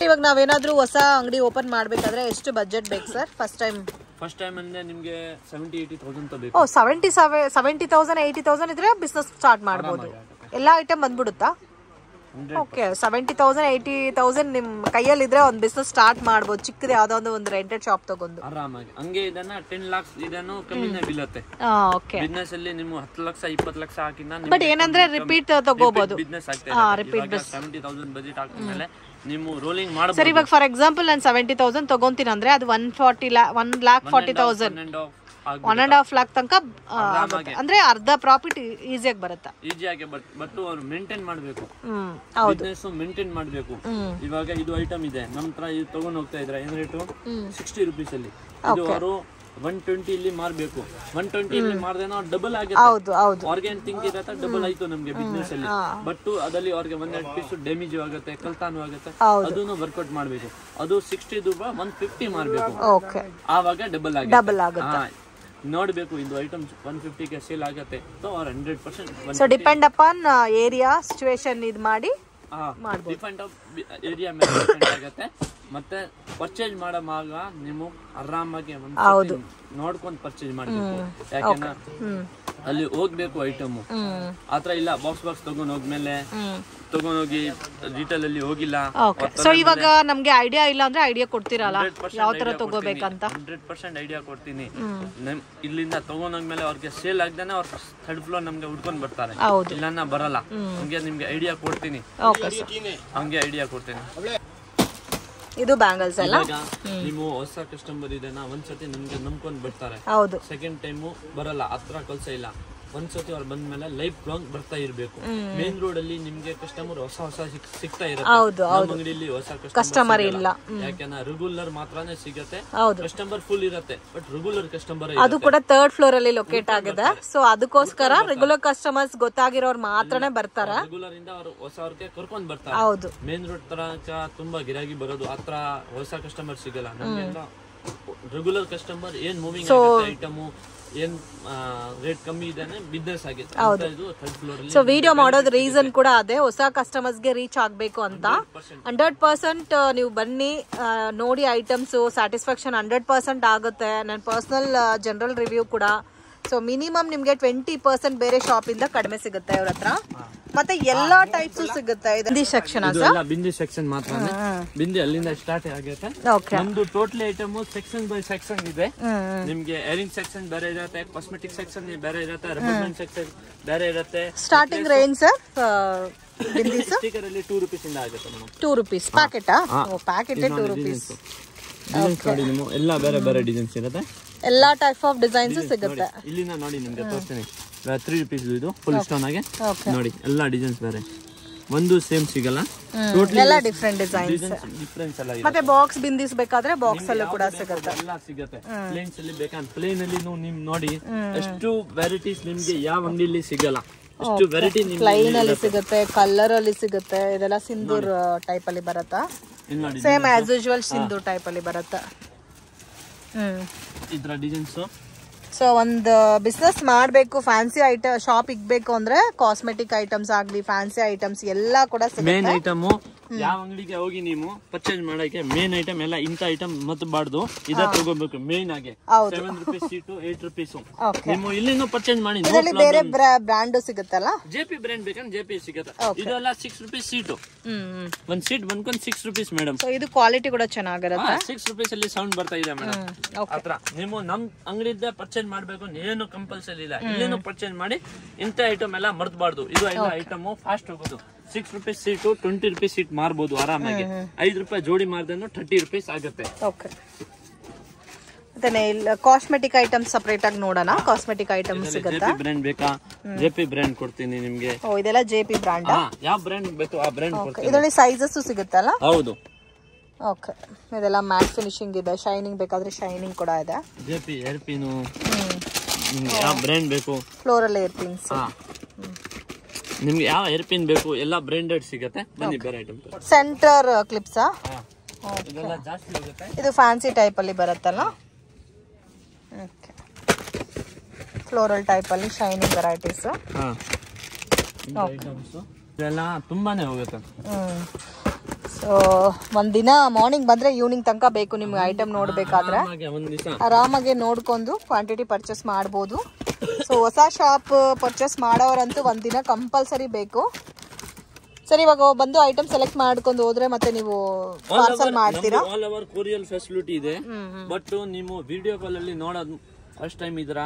ಇವಾಗ ನಾವೇನಾದ್ರೂ ಹೊಸ ಅಂಗಡಿ ಓಪನ್ ಮಾಡ್ಬೇಕಾದ್ರೆ ಎಷ್ಟು ಬಜೆಟ್ ಬೇಕು ಸರ್? ಫಸ್ಟ್ ಟೈಮ್ ಅಂದ್ರೆ ನಿಮ್ಗೆ 70,000-80,000 ಬೇಕು. 70,000 80,000 ಇದ್ರೆ ಬಿಸ್ನೆಸ್ ಸ್ಟಾರ್ಟ್ ಮಾಡ್ಬೋದು. ಎಲ್ಲಾ ಐಟಮ್ ಬಂದ್ಬಿಡುತ್ತಾ? ಓಕೆ, 70,000 80,000 ನಿಮ್ ಕೈಯಲ್ಲಿ ಇದ್ರೆ ಒಂದು ಬಿಸ್ನೆಸ್ ಸ್ಟಾರ್ಟ್ ಮಾಡ್ಬೋದು. ಚಿಕ್ಕದ ಯಾವ್ದೋ ಒಂದು ರೆಂಟೆಡ್ ಶಾಪ್ ತಗೊಂಡು ಆರಾಮಾಗಿ. ಹಂಗೆ ಇದನ್ನ 10 lakhs ಇದನ್ನು ಕಮ್ಮಿನೇ ಬೀಳುತ್ತೆ. ಓಕೆ, ಬಿಸ್ನೆಸ್ ಅಲ್ಲಿ ನೀವು 10 ಲಕ್ಷ 20 ಲಕ್ಷ ಹಾಕಿನ ಬಟ್ ಏನಂದ್ರೆ ರಿಪೀಟ್ ತಗೋಬಹುದು. ಬಿಸ್ನೆಸ್ ಆಗ್ತದೆ. 70,000 ಬಜೆಟ್ ಹಾಕಿದ್ಮೇಲೆ ನೀವು ರೋಲಿಂಗ್ ಮಾಡಬಹುದು. ಸರ್ ಇವಾಗ ಫಾರ್ ಎಕ್ಸಾಂಪಲ್ ನಾನು 70,000 ತಗೊಂತೀನಿ ಅಂದ್ರೆ ಅದು 1,40,000 1.5 lakh ತನಕ ಅಂದ್ರೆ ಅರ್ಧ ಪ್ರಾಫಿಟ್ ಈಸಿಯಾಗಿ ಬರುತ್ತೆ. ಈಸಿಯಾಗಿ ಬಟ್ ಅವ್ರು ಮೇಂಟೈನ್ ಮಾಡಬೇಕು, ಬಿಸ್ನೆಸ್ ಮೇಂಟೈನ್ ಮಾಡಬೇಕು. ಇವಾಗ ಇದು ಐಟಮ್ ಇದೆ ನಮ್ಮ ಹತ್ರ, ಇದು ತಗೊಂಡ್ ಹೋಗ್ತಾ ಇದ್ರೆ ಏನ್ ರೇಟು 60 ರೂಪೀಸ್ ಅಲ್ಲಿ. ಇದು ಅವರು 120 ಇಲ್ಲಿ ಮಾರ್ಬೇಕು. 120 ಇಲ್ಲಿ ಮಾರ್ದೇನೋ ಡಬಲ್ ಆಗುತ್ತೆ. ಅವ್ರಿಗೆ ಏನ್ ಥಿಂಕ್ ಇರತ್ತೆ, ಡಬಲ್ ಆಯ್ತು ನಮ್ಗೆ ಬಿಸ್ನೆಸ್ ಅಲ್ಲಿ. ಬಟ್ ಅದಲ್ಲಿ ಅವ್ರಿಗೆ 1-2 ಪೀಸ್ ಡ್ಯಾಮೇಜ್ ಆಗುತ್ತೆ, ಕಲ್ತಾನು ಆಗುತ್ತೆ. ಅದನ್ನು ವರ್ಕೌಟ್ ಮಾಡ್ಬೇಕು. ಅದು 60 ರೂಪಾಯಿ 150 ಮಾರ್ಬೇಕು. ಆವಾಗ ಡಬಲ್ ಆಗುತ್ತೆ. ನೋಡ್ಬೇಕು, ಇದು ಐಟಮ್ 150ಗೆ ಸೇಲ್ ಆಗುತ್ತೆ. So 100%. So depend upon area situation ಇದು ಮಾಡಿ ಡಿಪೆಂಡ್ ಆಫ್ ಏರಿಯಾ ಮೇಲೆ ಡಿಪೆಂಡ್ ಆಗುತ್ತೆ. ಮತ್ತೆ ಪರ್ಚೇಸ್ ಮಾಡೋವಾಗ ನೀವು ಆರಾಮಾಗಿ ನೋಡ್ಕೊಂಡು ಪರ್ಚೇಸ್ ಮಾಡಬೇಕು. ಯಾಕೆಂದ್ರೆ ಅಲ್ಲಿ ಹೋಗ್ಬೇಕು ಐಟಮ್ ಆತರ ಇಲ್ಲ. ಬಾಕ್ಸ್ ತಗೊಂಡ್ ಹೋಗ್ಮೇಲೆ ತಗೊಂಡೋಗಿ ರಿಟೇಲ್ ಅಲ್ಲಿ ಹೋಗಿಲ್ಲ. ಸೊ ಇವಾಗ ನಮ್ಗೆ ಐಡಿಯಾ ಇಲ್ಲ ಅಂದ್ರೆ ಐಡಿಯಾ ಕೊಡ್ತೀರಲ್ಲ ಯಾವ ತರ ತಗೋಬೇಕಂತ? 100% ಐಡಿಯಾ ಕೊಡ್ತೀನಿ. ಇಲ್ಲಿಂದ ತಗೊಂಡೋಗ್ಮೇಲೆ ಅವ್ರಿಗೆ ಸೇಲ್ ಆಗ್ದಾನೆ ಅವ್ರ 3rd ಫ್ಲೋರ್ ನಮ್ಗೆ ಹುಡ್ಕೊಂಡ್ ಬರ್ತಾರೆ, ಇಲ್ಲ ಬರಲ್ಲ. ಹಂಗೆ ನಿಮ್ಗೆ ಐಡಿಯಾ ಕೊಡ್ತೀನಿ. ಹಂಗೆ ಐಡಿಯಾ ಕೊಡ್ತೀನಿ. ಇದು ಬ್ಯಾಂಗಲ್ಸ್ ಎಲ್ಲ ನೀವು ಹೊಸ ಕಸ್ಟಮರ್ ಇದೆನಾ ಒಂದ್ಸತಿ ನಿಮ್ಗೆ ನಂಬ್ಕೊಂಡ್ ಬರ್ತಾರೆ. ಸೆಕೆಂಡ್ ಟೈಮು ಬರಲ್ಲ, ಹತ್ರ ಕಲ್ಸ ಇಲ್ಲ. ಒಂದ್ಸತಿ ಅವ್ರು ಬಂದ್ಮೇಲೆ ಲೈಫ್ ಲಾಂಗ್ ಬರ್ತಾ ಇರ್ಬೇಕು. ಮೇನ್ ರೋಡ್ ಅಲ್ಲಿ ನಿಮ್ಗೆ ಕಸ್ಟಮರ್ ಹೊಸ ಸಿಗ್ತಾ ಇರುತ್ತೆ. ಅಂಗಡಿಯಲ್ಲಿ ಹೊಸ ಕಸ್ಟಮರ್ ಇಲ್ಲ. ಯಾಕೆಂದ್ರೆ ರೆಗ್ಯುಲರ್ ಮಾತ್ರನೇ ಸಿಗತ್ತೆ. ಕಸ್ಟಮರ್ ಫುಲ್ ಇರುತ್ತೆ, ಬಟ್ ರೆಗ್ಯುಲರ್ ಕಸ್ಟಮರ್ ಅದು ಕೂಡ 3rd ಫ್ಲೋರ್ ಅಲ್ಲಿ ಲೊಕೇಟ್ ಆಗಿದೆ. ಸೊ ಅದಕ್ಕೋಸ್ಕರ ರೆಗ್ಯುಲರ್ ಕಸ್ಟಮರ್ಸ್ ಗೊತ್ತಾಗಿರೋರು ಮಾತ್ರನೇ ಬರ್ತಾರೆ. ರೆಗ್ಯುಲರ್ ಇಂದ ಅವ್ರು ಹೊಸವ್ರಿಗೆ ಕರ್ಕೊಂಡ್ ಬರ್ತಾರೆ. ಮೇನ್ ರೋಡ್ ತನಕ ತುಂಬಾ ಗಿರಾಗಿ ಬರೋದು, ಹತ್ರ ಹೊಸ ಕಸ್ಟಮರ್ ಸಿಗಲ್ಲ. ನಮ್ಗೆಲ್ಲ ರೆಗ್ಯುಲರ್ ಕಸ್ಟಮರ್ ಏನ್ ಮೂವಿಂಗ್ ಆಗುತ್ತೆ ಐಟಮು, ಏನ್ ರೇಟ್ ಕಮ್ಮಿ ಇದಾನೆ ಬಿಸ್ನೆಸ್ ಆಗಿದೆ. ಸೊ ವಿಡಿಯೋ ಮಾಡೋದ್ ರೀಸನ್ ಕೂಡ ಅದೇ, ಹೊಸ ಕಸ್ಟಮರ್ಸ್ ಗೆ ರೀಚ್ ಆಗ್ಬೇಕು ಅಂತ. 100% ನೀವು ಬನ್ನಿ, ನೋಡಿ ಐಟಮ್ಸ್ ಸ್ಯಾಟಿಸ್ಫ್ಯಾಕ್ಷನ್ 100% ಆಗುತ್ತೆ. ನನ್ನ ಪರ್ಸನಲ್ ಜನರಲ್ ರಿವ್ಯೂ ಕೂಡ. ಸೊ ಮಿನಿಮಮ್ ನಿಮ್ಗೆ 20% ಬೇರೆ ಶಾಪ್ ಇಂದ ಕಡಿಮೆ ಸಿಗುತ್ತೆ ಇವ್ರ ಹತ್ರ. ಮತ್ತೆ ಎಲ್ಲಾ ಟೈಪ್ಸ್ ಸಿಗುತ್ತೆ. ಬಿಂದಿ ಸೆಕ್ಷನ್ ಬಿಂದಿ ಸೆಕ್ಷನ್ ಮಾತ್ರ. ಬಿಂದಿ ಅಲ್ಲಿಂದ ಸ್ಟಾರ್ಟ್ ಆಗುತ್ತೆ. ನಮ್ದು totally item section by section ಇದೆ. ನಿಮ್ಗೆ ಏರಿಂಗ್ ಸೆಕ್ಷನ್ ಬೇರೆ ಇರುತ್ತೆ, ಕಾಸ್ಮೆಟಿಕ್ ಸೆಕ್ಷನ್ ಬೇರೆ ಇರುತ್ತೆ, ರಬ್ಬರ್ ಬ್ಯಾಂಡ್ ಸೆಕ್ಷನ್ ಬೇರೆ ಇರುತ್ತೆ. ಸ್ಟಾರ್ಟಿಂಗ್ ರೇಂಜ್ ಸರ್ ಸ್ಟಿಕರ್ ಅಲ್ಲಿ 2 ರೂಪೀಸ್ ಇಂದ ಆಗುತ್ತೆ madam. 2 rupees packet. Packet 2 rupees. ಎಲ್ಲ ಬೇರೆ ಬೇರೆ ಡಿಸೈನ್ಸ್ ಇರುತ್ತೆ. ಎಲ್ಲಾ ಟೈಪ್ ಆಫ್ ಡಿಸೈನ್ಸ್ ಸಿಗುತ್ತೆ. ಇಲ್ಲಿಂದ ನೋಡಿ ನಿಮ್ಗೆ ತೋರಿಸ್ತೀನಿ. 3 ರೂಪೀಸ್ ಇದು ಫುಲ್ ಸ್ಟೋನ್ ಆಗಿ ನೋಡಿ. ಎಲ್ಲಾ ಡಿಸೈನ್ಸ್ ಬೇರೆ, ಒಂದು ಸೇಮ್ ಸಿಗಲ್ಲ. ಎಲ್ಲ ಡಿಫರೆಂಟ್ ಡಿಸೈನ್ಸ್. ಮತ್ತೆ ಬಾಕ್ಸ್ ಬಿಂದಿಸ್ ಬೇಕಾದ್ರೆ ಬಾಕ್ಸ್ ಅಲ್ಲೂ ಕೂಡ ಸಿಗುತ್ತೆ. ಎಲ್ಲ ಸಿಗುತ್ತೆ. ಪ್ಲೇನ್ಸ್ ಅಲ್ಲಿ ಬೇಕಂದ್ರೆ ಪ್ಲೇನ್ ಅಲ್ಲಿ ನಿಮ್ ನೋಡಿ ಎಷ್ಟು ವೆರೈಟೀಸ್ ನಿಮ್ಗೆ ಯಾವ ಅಂಗಡಿಲಿ ಸಿಗಲ್ಲ. ಅಷ್ಟು ವೆರೈಟಿ ಪ್ಲೈನ್ ಅಲ್ಲಿ ಸಿಗುತ್ತೆ, ಕಲರ್ ಅಲ್ಲಿ ಸಿಗುತ್ತೆ. ಇದೆಲ್ಲ ಸಿಂಧೂರ್ ಟೈಪ್ ಅಲ್ಲಿ ಬರುತ್ತಾ? Same as usual Sindoor type ಅಲ್ಲಿ ಬರುತ್ತೆ. ಇದ್ರ ಡಿಸೈನ್ಸ್. ಸೊ ಒಂದು ಬಿಸ್ನೆಸ್ ಮಾಡಬೇಕು, ಫ್ಯಾನ್ಸಿ ಐಟಮ್ ಶಾಪ್ ಇಕ್ಬೇಕು ಅಂದ್ರೆ ಕಾಸ್ಮೆಟಿಕ್ ಐಟಮ್ಸ್ ಆಗ್ಲಿ, ಫ್ಯಾನ್ಸಿ ಐಟಮ್ಸ್ ಎಲ್ಲ ಕೂಡ ಸಿಗುತ್ತೆ. ಮೇನ್ ಐಟಮ್ ಯಾವ ಅಂಗಡಿಗೆ ಹೋಗಿ ನೀವು ಪರ್ಚೇಸ್ ಮಾಡಕ್ಕೆ ಮೇನ್ ಐಟಮ್ ಎಲ್ಲ ಇಂತ ಐಟಮ್ ಮತ್ತಬಾರ್ದು, ಇದ ತಗೋಬೇಕು ಮೇನ್ ಆಗಿ. 7 ರೂಪೀಸ್ ಸೀಟು 8 ರೂಪೀಸ್. ನೀವು ಇಲ್ಲಿಂದ ಪರ್ಚೇಸ್ ಮಾಡಿ. ಬೇರೆ ಬ್ರ್ಯಾಂಡ್ ಸಿಗುತ್ತಲ್ಲ, ಜೆಪಿ ಬ್ರ್ಯಾಂಡ್ ಬೇಕಂದ್ರೆ ಜೆಪಿ ಸಿಗುತ್ತೆ. ಇದೆಲ್ಲ 6 ರೂಪೀಸ್ ಸೀಟು. ಒಂದ್ ಸೀಟ್ ಬಂದ್ಕೊಂಡು 6 ರೂಪೀಸ್ ಮೇಡಮ್. ಇದು ಕ್ವಾಲಿಟಿ ಕೂಡ ಚೆನ್ನಾಗಿರುತ್ತೆ. 6 ರೂಪೀಸ್ ಅಲ್ಲಿ ಸೌಂಡ್ ಬರ್ತಾ ಇದೆ ಮೇಡಮ್. ಹತ್ರ ನೀವು ನಮ್ ಅಂಗಡಿಯಿಂದ ಪರ್ಚೇಸ್ ಮಾಡ್ಬೇಕು ಏನು ಕಂಪಲ್ಸರಿ ಇಲ್ಲ. ಇಲ್ಲೇನು ಪರ್ಚೇಸ್ ಮಾಡಿ ಇಂತ ಐಟಮ್ ಎಲ್ಲ ಮರ್ದಬಾರ್ದು. ಇದು ಎಲ್ಲ ಐಟಮ್ ಫಾಸ್ಟ್ ಹೋಗೋದು. 6 ರೂಪೀಸ್ ಸೀಟು 20 ರೂಪೀಸ್ ಸೀಟ್ ಮಾರ್ಬೋದು ಆರಾಮಾಗಿ. 5 ರೂಪಾಯಿ ಜೋಡಿ ಮಾರ್ದೇನು 30 ರೂಪೀಸ್ ಆಗುತ್ತೆ. ಮತ್ತೆ ಕಾಸ್ಮೆಟಿಕ್ ಐಟಮ್ಸ್ ಸಪರೇಟ್ ಆಗಿ ನೋಡೋಣ. ಕಾಸ್ಮೆಟಿಕ್ ಐಟಮ್ಸ್ ಸಿಗುತ್ತಾ? ಬ್ರ್ಯಾಂಡ್ ಬೇಕಾ? ಜೆಪಿ ಬ್ರ್ಯಾಂಡ್ ಕೊಡ್ತೀನಿ ನಿಮ್ಗೆ. ಓ ಇದೆಲ್ಲ ಜೆಪಿ ಬ್ರ್ಯಾಂಡ್. ಯಾವ ಬ್ರ್ಯಾಂಡ್ ಬೇಕು ಆ ಬ್ರ್ಯಾಂಡ್ ಕೊಡ್ತೀನಿ. ಇದರಲ್ಲಿ ಸೈಜಸ್ ಸಿಗುತ್ತಲ್ಲ? ಹೌದು. ಓಕೆ ಇದೆಲ್ಲ ಮ್ಯಾಟ್ ಫಿನಿಶಿಂಗ್ ಇದೆ. ಶೈನಿಂಗ್ ಬೇಕಾದ್ರೆ ಶೈನಿಂಗ್ ಕೂಡ ಇದೆ. ಜೆಪಿ ಹೇರ್ ಪಿನ್ ನಿಮ್ಗೆ ಯಾವ ಬ್ರ್ಯಾಂಡ್ ಬೇಕು? Floral hair pins. ನಿಮ್ಗೆ ಯಾವ ಹೇರ್ ಪಿನ್ ಬೇಕು ಎಲ್ಲ ಬ್ರ್ಯಾಂಡೆಡ್ ಸಿಗುತ್ತೆ. ಬನ್ನಿ ಬೇರೆ ಐಟಮ್. ಸೆಂಟರ್ ಕ್ಲಿಪ್ಸಾ? ಇದೆಲ್ಲ ಜಾಸ್ತಿ ಹೋಗುತ್ತೆ. ಇದು ಫ್ಯಾನ್ಸಿ ಟೈಪ್ ಅಲ್ಲಿ ಬರುತ್ತಲ್ಲ? ಓಕೆ ಫ್ಲೋರಲ್ ಟೈಪ್ ಅಲ್ಲಿ ಶೈನಿಂಗ್ ವೆರೈಟೀಸ್. ಇದೆಲ್ಲ ತುಂಬಾನೇ ಹೋಗುತ್ತೆ. ಸೊ ಒಂದಿನ ಮಾರ್ನಿಂಗ್ ಬಂದ್ರೆ ಈವ್ನಿಂಗ್ ತನಕ ಬೇಕು ನಿಮ್ಗೆ ಐಟಮ್ ನೋಡ್ಬೇಕಾದ್ರೆ. ಆರಾಮಾಗಿ ನೋಡ್ಕೊಂಡು ಕ್ವಾಂಟಿಟಿ ಪರ್ಚೇಸ್ ಮಾಡ್ಬೋದು. ಸೊ ಹೊಸ ಶಾಪ್ ಪರ್ಚೇಸ್ ಮಾಡೋರಂತೂ ಒಂದಿನ ಕಂಪಲ್ಸರಿ ಬೇಕು. ಸರಿ ಇವಾಗ ಬಂದು ಐಟಮ್ ಸೆಲೆಕ್ಟ್ ಮಾಡ್ಕೊಂಡು ಹೋದ್ರೆ ಮತ್ತೆ ನೀವು ಪಾರ್ಸಲ್ ಮಾಡ್ತೀರಾ? ಆಲ್ ಓವರ್ ಕೊರಿಯರ್ ಫೆಸಿಲಿಟಿ ಇದೆ. ಬಟ್ ನೀವು ವಿಡಿಯೋ ಕಾಲ್ ಅಲ್ಲಿ ನೋಡೋದು ಫಸ್ಟ್ ಟೈಮ್ ಇದ್ರ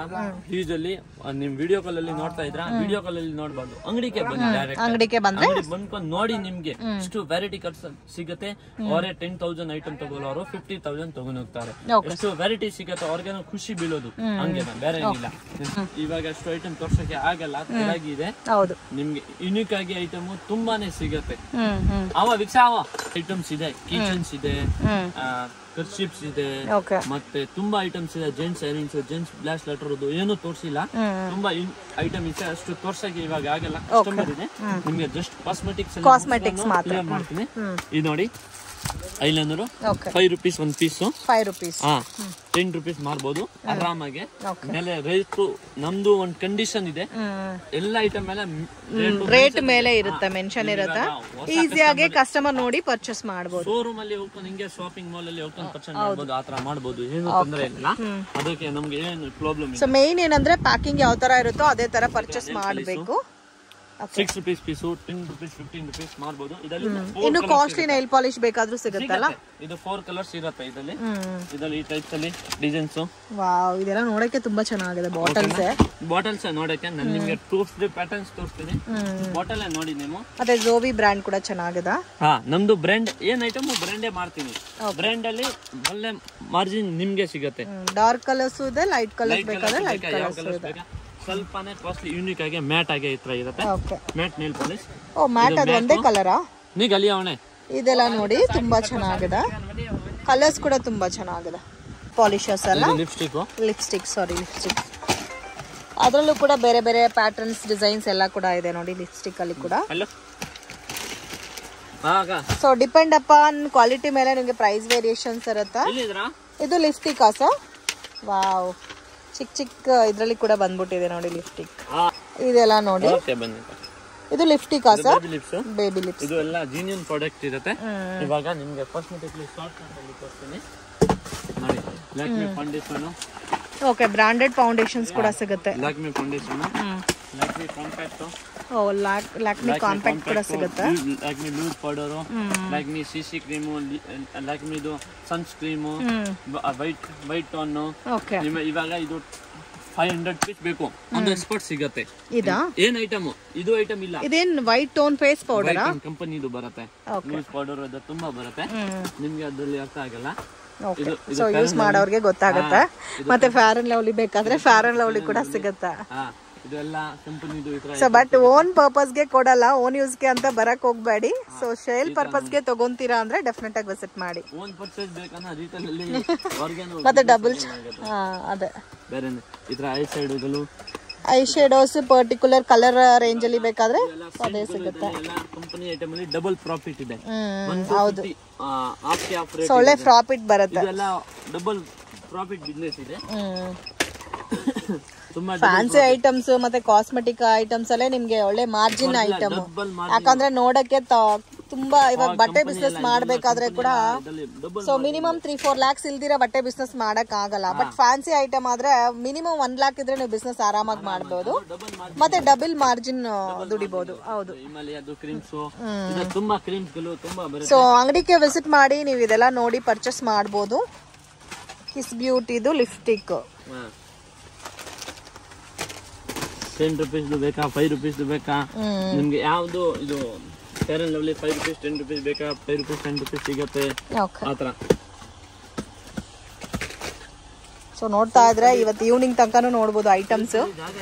ಯೂಶಲಿ ನಿಮ್ ವಿಡಿಯೋ ಕಾಲ್ ಅಲ್ಲಿ ನೋಡ್ತಾ ಇದ್ರ ವಿಡಿಯೋ ಕಾಲ್ ಅಲ್ಲಿ ನೋಡಬಾರ್ದು. ಅಂಗಡಿಗೆ ಬನ್ನಿ, ಡೈರೆಕ್ಟ್ ಅಂಗಡಿಗೆ ಬಂದ್ಕೊಂಡು ನೋಡಿ. ನಿಮ್ಗೆ ಇಷ್ಟು ವೆರೈಟಿ ಕಟ್ಸ್ ಸಿಗುತ್ತೆ. ಅವರೇ 10,000 ಐಟಮ್ ತಗೊಳ್ಳೋರು 50,000 ತಗೊಂಡ್ ಹೋಗ್ತಾರೆ. ಎಷ್ಟು ವೆರೈಟಿ ಸಿಗುತ್ತೆ ಅವ್ರಿಗೇನೋ ಖುಷಿ ಬೀಳೋದು. ಹಂಗೇನ ಬೇರೆ ಏನಿಲ್ಲ. ಇವಾಗ ಅಷ್ಟು ಐಟಮ್ ತೋರ್ಸಕ್ಕೆ ಆಗಲ್ಲ, ಇದೆ. ನಿಮ್ಗೆ ಯುನಿಕ್ ಆಗಿ ಐಟಮ್ ತುಂಬಾನೇ ಸಿಗುತ್ತೆ. ಐಟಮ್ಸ್ ಇದೆ, ಕಿಚನ್ಸ್ ಇದೆ, ಕರ್ಶಿಪ್ಸ್ ಇದೆ, ಮತ್ತೆ ತುಂಬಾ ಐಟಮ್ಸ್ ಇದೆ. ಜೆಂಟ್ಸ್ ಏರಿಂಗ್ಸ್, ಜೆಂಟ್ಸ್ ಬ್ಲಾಸ್ಟ್ ಲೆಟರ್ ಏನು ತೋರಿಸಿಲ್ಲ. ತುಂಬಾ ಐಟಮ್ ಇದೆ. ಅಷ್ಟು ತೋರ್ಸಕ್ಕೆ ಇವಾಗ ಆಗಲ್ಲ, ಕಸ್ಟಮರ್ ಇದೆ. ನಿಮ್ಗೆ ಜಸ್ಟ್ ಕಾಸ್ಮೆಟಿಕ್ಸ್ ಮಾತ್ರ ಮಾಡ್ತೀನಿ. ಇದು ನೋಡಿ ಐಲೈನರ್ 5 rupees ಒಂದು ಪೀಸ್. 5 rupees 10 rupees ಮಾರ್ಬೋದು ಆರಾಮಾಗಿ. ಮೇಲೆ ರೇಟ್ ನಮ್ದು ಒಂದು ಕಂಡೀಷನ್ ಇದೆ. ಎಲ್ಲ ಐಟಮ್ ಮೇಲೆ ರೇಟ್ ಮೇಲೆ ಇರುತ್ತೆ, ಮೆನ್ಷನ್ ಇರುತ್ತೆ. ಈಸಿಯಾಗಿ ಕಸ್ಟಮರ್ ನೋಡಿ ಪರ್ಚೇಸ್ ಮಾಡಬಹುದು. ಶೋರೂಮ್ ಅಲ್ಲಿ ಹೋಗ್ಕೊಂಡು ಹಿಂಗೆ ಶಾಪಿಂಗ್ ಮಾಲ್ ಅಲ್ಲಿ ಹೋಗ್ಕೊಂಡು ಪರ್ಚೇಸ್ ಮಾಡಬಹುದು. ಆತರ ಮಾಡಬಹುದು, ಏನು ತೊಂದರೆ ಇಲ್ಲ. ಅದಕ್ಕೆ ನಮ್ಗೆ ಏನು ಪ್ರಾಬ್ಲಮ್ ಇಲ್ಲ. ಸೊ ಮೇನ್ ಏನಂದ್ರೆ ಪ್ಯಾಕಿಂಗ್ ಯಾವ ತರ ಇರುತ್ತೋ ಅದೇ ತರ ಪರ್ಚೇಸ್ ಮಾಡಬೇಕು. 6 rupees ಪೀಸು, 10 rupees, 15 rupees ಮಾರ್ಬೋದು. ಇನ್ನು ಕಾಸ್ಟ್ಲಿ ನೈಲ್ ಪಾಲಿಶ್ ಬೇಕಾದ್ರೂ ಸಿಗುತ್ತಲ್ಲ? ಇದು 4 ಕಲರ್ಸ್ ಇರುತ್ತೆ ಇದರಲ್ಲಿ. ಈ ಟೈಪ್ಸ್ ಅಲ್ಲಿ ಡಿಸೈನ್ಸ್. ವಾವ್, ಇದೆಲ್ಲ ನೋಡಕ್ಕೆ ತುಂಬಾ ಚೆನ್ನಾಗಿದೆ. ಬಾಟಲ್ಸ್ ನೋಡಕ್ಕೆ ನಾನು ನಿಮಗೆ 2 ಪ್ಯಾಟರ್ನ್ಸ್ ತೋರಿಸ್ತೀನಿ. ಬಾಟಲ್ ನೋಡಿ ನೀವು. ಮತ್ತೆ ಜೋವಿ ಬ್ರ್ಯಾಂಡ್ ಕೂಡ ಚೆನ್ನಾಗಿದೆ. ನಮ್ದು ಬ್ರ್ಯಾಂಡ್ ಏನ್ ಐಟಮ್ ಬ್ರ್ಯಾಂಡೇ ಮಾಡ್ತೀನಿ. ಬ್ರ್ಯಾಂಡ್ ಅಲ್ಲಿ ಒಳ್ಳೆ ಮಾರ್ಜಿನ್ ನಿಮ್ಗೆ ಸಿಗುತ್ತೆ. ಡಾರ್ಕ್ ಕಲರ್ಸ್ ಇದೆ, ಲೈಟ್ ಕಲರ್ಸ್ ಬೇಕಾದ್ರೆ ಲೈಟ್ ಕಲರ್ಸ್ ಇದೆ. ಸ್ವಲ್ಪನೇ ಕಾಸ್ಟ್ಲಿ ಯೂನಿಕ್ ಆಗಿ ಮ್ಯಾಟ್ ಆಗಿ ಇತ್ರ ಇರುತ್ತೆ. Matte nail polish. Oh matte ಅದು ಒಂದೇ ಕಲರಾ? ನೀ ಗಲಿ ಅವನೇ. ಇದೆಲ್ಲ ನೋಡಿ ತುಂಬಾ ಚೆನ್ನಾಗಿದೆ. ಕಲರ್ಸ್ ಕೂಡ ತುಂಬಾ ಚೆನ್ನಾಗಿದೆ. ಪಾಲಿಶರ್ಸ್ ಅಲ್ಲ, ಲಿಪ್ಸ್ಟಿಕ್. ಅದರಲ್ಲೂ ಕೂಡ ಬೇರೆ ಬೇರೆ ಪ್ಯಾಟರ್ನ್ಸ್, ಡಿಸೈನ್ಸ್ ಎಲ್ಲ ಕೂಡ ಇದೆ ನೋಡಿ ಲಿಪ್ಸ್ಟಿಕ್ ಅಲ್ಲಿ ಕೂಡ. ಸೊ ಡಿಪೆಂಡ್ ಅಪಾನ್ ಕ್ವಾಲಿಟಿ ಮೇಲೆ ನಿಮಗೆ ಪ್ರೈಸ್ ವೇರಿಯೇಷನ್ಸ್ ಇರುತ್ತೆ. ಇದು ಲಿಪ್ಸ್ಟಿಕ್ ಸರ್? ವಾವ್, ಚಿಕ್ಕ ಇದ್ರಲ್ಲಿ ಕೂಡ ಬಂದ್ಬಿಟ್ಟಿದೆ ನೋಡಿ ಲಿಪ್ಸ್ಟಿಕ್. ಇದೆಲ್ಲ ನೋಡಿ. ಇದು ಲಿಪ್ಸ್ಟಿಕ್ ಸರ್? Baby lips. ಇದು ಎಲ್ಲ ಜೀನಿಯನ್ ಪ್ರಾಡಕ್ಟ್ ಇರುತ್ತೆ. ಇವಾಗ ನಿಮಗೆ ಕಾಸ್ಮೆಟಿಕ್ಲಿ ಶಾರ್ಟ್ ಅಲ್ಲಿ ತೋರಿಸ್ತೀನಿ ನೋಡಿ. Lakme foundation. Okay, branded foundations ಕೂಡ ಸಿಗುತ್ತೆ. Lakme foundation, Lakme compact. Oh Lakme compact ಕೂಡ ಸಿಗುತ್ತೆ. Lakme loose powder, Lakme CC cream, ಲ್ಯಾಕ್ಮಿದು ಸನ್ಸ್ ಕ್ರೀಮ್, ವೈಟ್ ಟೋನ್. ಇವಾಗ ಇದು 500 ಪೀಸ್ ಬೇಕು, ಒಂದು ಎಕ್ಸ್ಪರ್ಟ್ ಸಿಗುತ್ತೆ. ಏನ್ ಐಟಮ್ ಇದು? ಐಟಮ್ ಇಲ್ಲ. ಇದೇನ್ ವೈಟ್ ಟೋನ್ ಫೇಸ್ ಪೌಡರ್ ಕಂಪನಿದು ಬರುತ್ತೆ. ಲೂಸ್ ಪೌಡರ್ ಅದು ತುಂಬಾ ಬರುತ್ತೆ. ನಿಮ್ಗೆ ಅದ್ರಲ್ಲಿ ಅರ್ಥ ಆಗಲ್ಲ. ಸೊ ಯೂಸ್ ಮಾಡೋರ್ಗೆ ಗೊತ್ತಾಗುತ್ತೆ. ಮತ್ತೆ ಫೇರ್ ಅಂಡ್ ಲವ್ಲಿ ಬೇಕಾದ್ರೆ ಫೇರ್ ಅಂಡ್ ಲವ್ಲಿ ಕೂಡ ಸಿಗುತ್ತೆ. ಸೊ ಬಟ್ ಓನ್ ಪರ್ಪಸ್ಗೆ ಕೊಡಲ್ಲ, ಓನ್ ಯೂಸ್ಗೆ ಅಂತ ಬರಕ್ ಹೋಗ್ಬೇಡಿ. ಸೊ ಸೇಲ್ ಪರ್ಪಸ್ಗೆ ತಗೊಂತೀರಾ ಅಂದ್ರೆ ಡೆಫಿನೆಟ್ ಆಗಿ ವಿಸಿಟ್ ಮಾಡಿ. ಮತ್ತೆ ಡಬಲ್ ಅದೇ ಐ ಶೇಡೋಸ್ ಪರ್ಟಿಕ್ಯುಲರ್ ಕಲರ್ ರೇಂಜ್ ಅಲ್ಲಿ ಬೇಕಾದ್ರೆ ಅದೇ ಸಿಗುತ್ತೆ. ಡಬಲ್ ಪ್ರಾಫಿಟ್ ಇದೆ. ಹೌದು, ಒಳ್ಳೆ ಪ್ರಾಫಿಟ್ ಬರುತ್ತೆ. ಡಬಲ್ ಪ್ರಾಫಿಟ್ ಬಿಸ್ನೆಸ್ ಇದೆ. ಫ್ಯಾನ್ಸಿ ಐಟಮ್ಸ್ ಮತ್ತೆ ಕಾಸ್ಮೆಟಿಕ್ ಐಟಮ್ಸ್ ಅಲ್ಲೇ ನಿಮ್ಗೆ ಒಳ್ಳೆ ಮಾರ್ಜಿನ್ ಐಟಮ್. ಯಾಕಂದ್ರೆ ನೋಡಕ್ಕೆ ತುಂಬಾ ಇವಾಗ ಬಟ್ಟೆ ಬಿಸ್ನೆಸ್ ಮಾಡ್ಬೇಕಾದ್ರೆ ಕೂಡ ಸೊ ಮಿನಿಮಮ್ 3-4 lakhs ಇಲ್ದಿರ ಬಟ್ಟೆ ಬಿಸ್ನೆಸ್ ಮಾಡಕ್ ಆಗಲ್ಲ. ಬಟ್ ಫ್ಯಾನ್ಸಿ ಐಟಮ್ ಆದ್ರೆ ಮಿನಿಮಮ್ 1 lakh ಇದ್ರೆ ನೀವು ಬಿಸ್ನೆಸ್ ಆರಾಮಾಗಿ ಮಾಡಬಹುದು. ಮತ್ತೆ ಡಬಲ್ ಮಾರ್ಜಿನ್ ದುಡಿಬಹುದು. ಹೌದು. ಸೊ ಅಂಗಡಿಗೆ ವಿಸಿಟ್ ಮಾಡಿ ನೀವು ಇದೆಲ್ಲ ನೋಡಿ ಪರ್ಚೇಸ್ ಮಾಡಬಹುದು. ಕಿಸ್ ಬ್ಯೂಟಿದು ಲಿಪ್ಸ್ಟಿಕ್ 10 rupees ಬೇಕಾ, 5 rupees ಬೇಕಾ, ನಿಮ್ಗೆ ಯಾವ್ದು ಇದು fair and lovely 5 rupees 10 rupees ಬೇಕಾ, 5 rupees 10 rupees ಸಿಗುತ್ತೆ. ಆತರ ಸೊ ನೋಡ್ತಾ ಇದ್ರೆ ಇವತ್ತು ಈವ್ನಿಂಗ್ ತನಕನೂ ನೋಡ್ಬೋದು ಐಟಮ್ಸ್.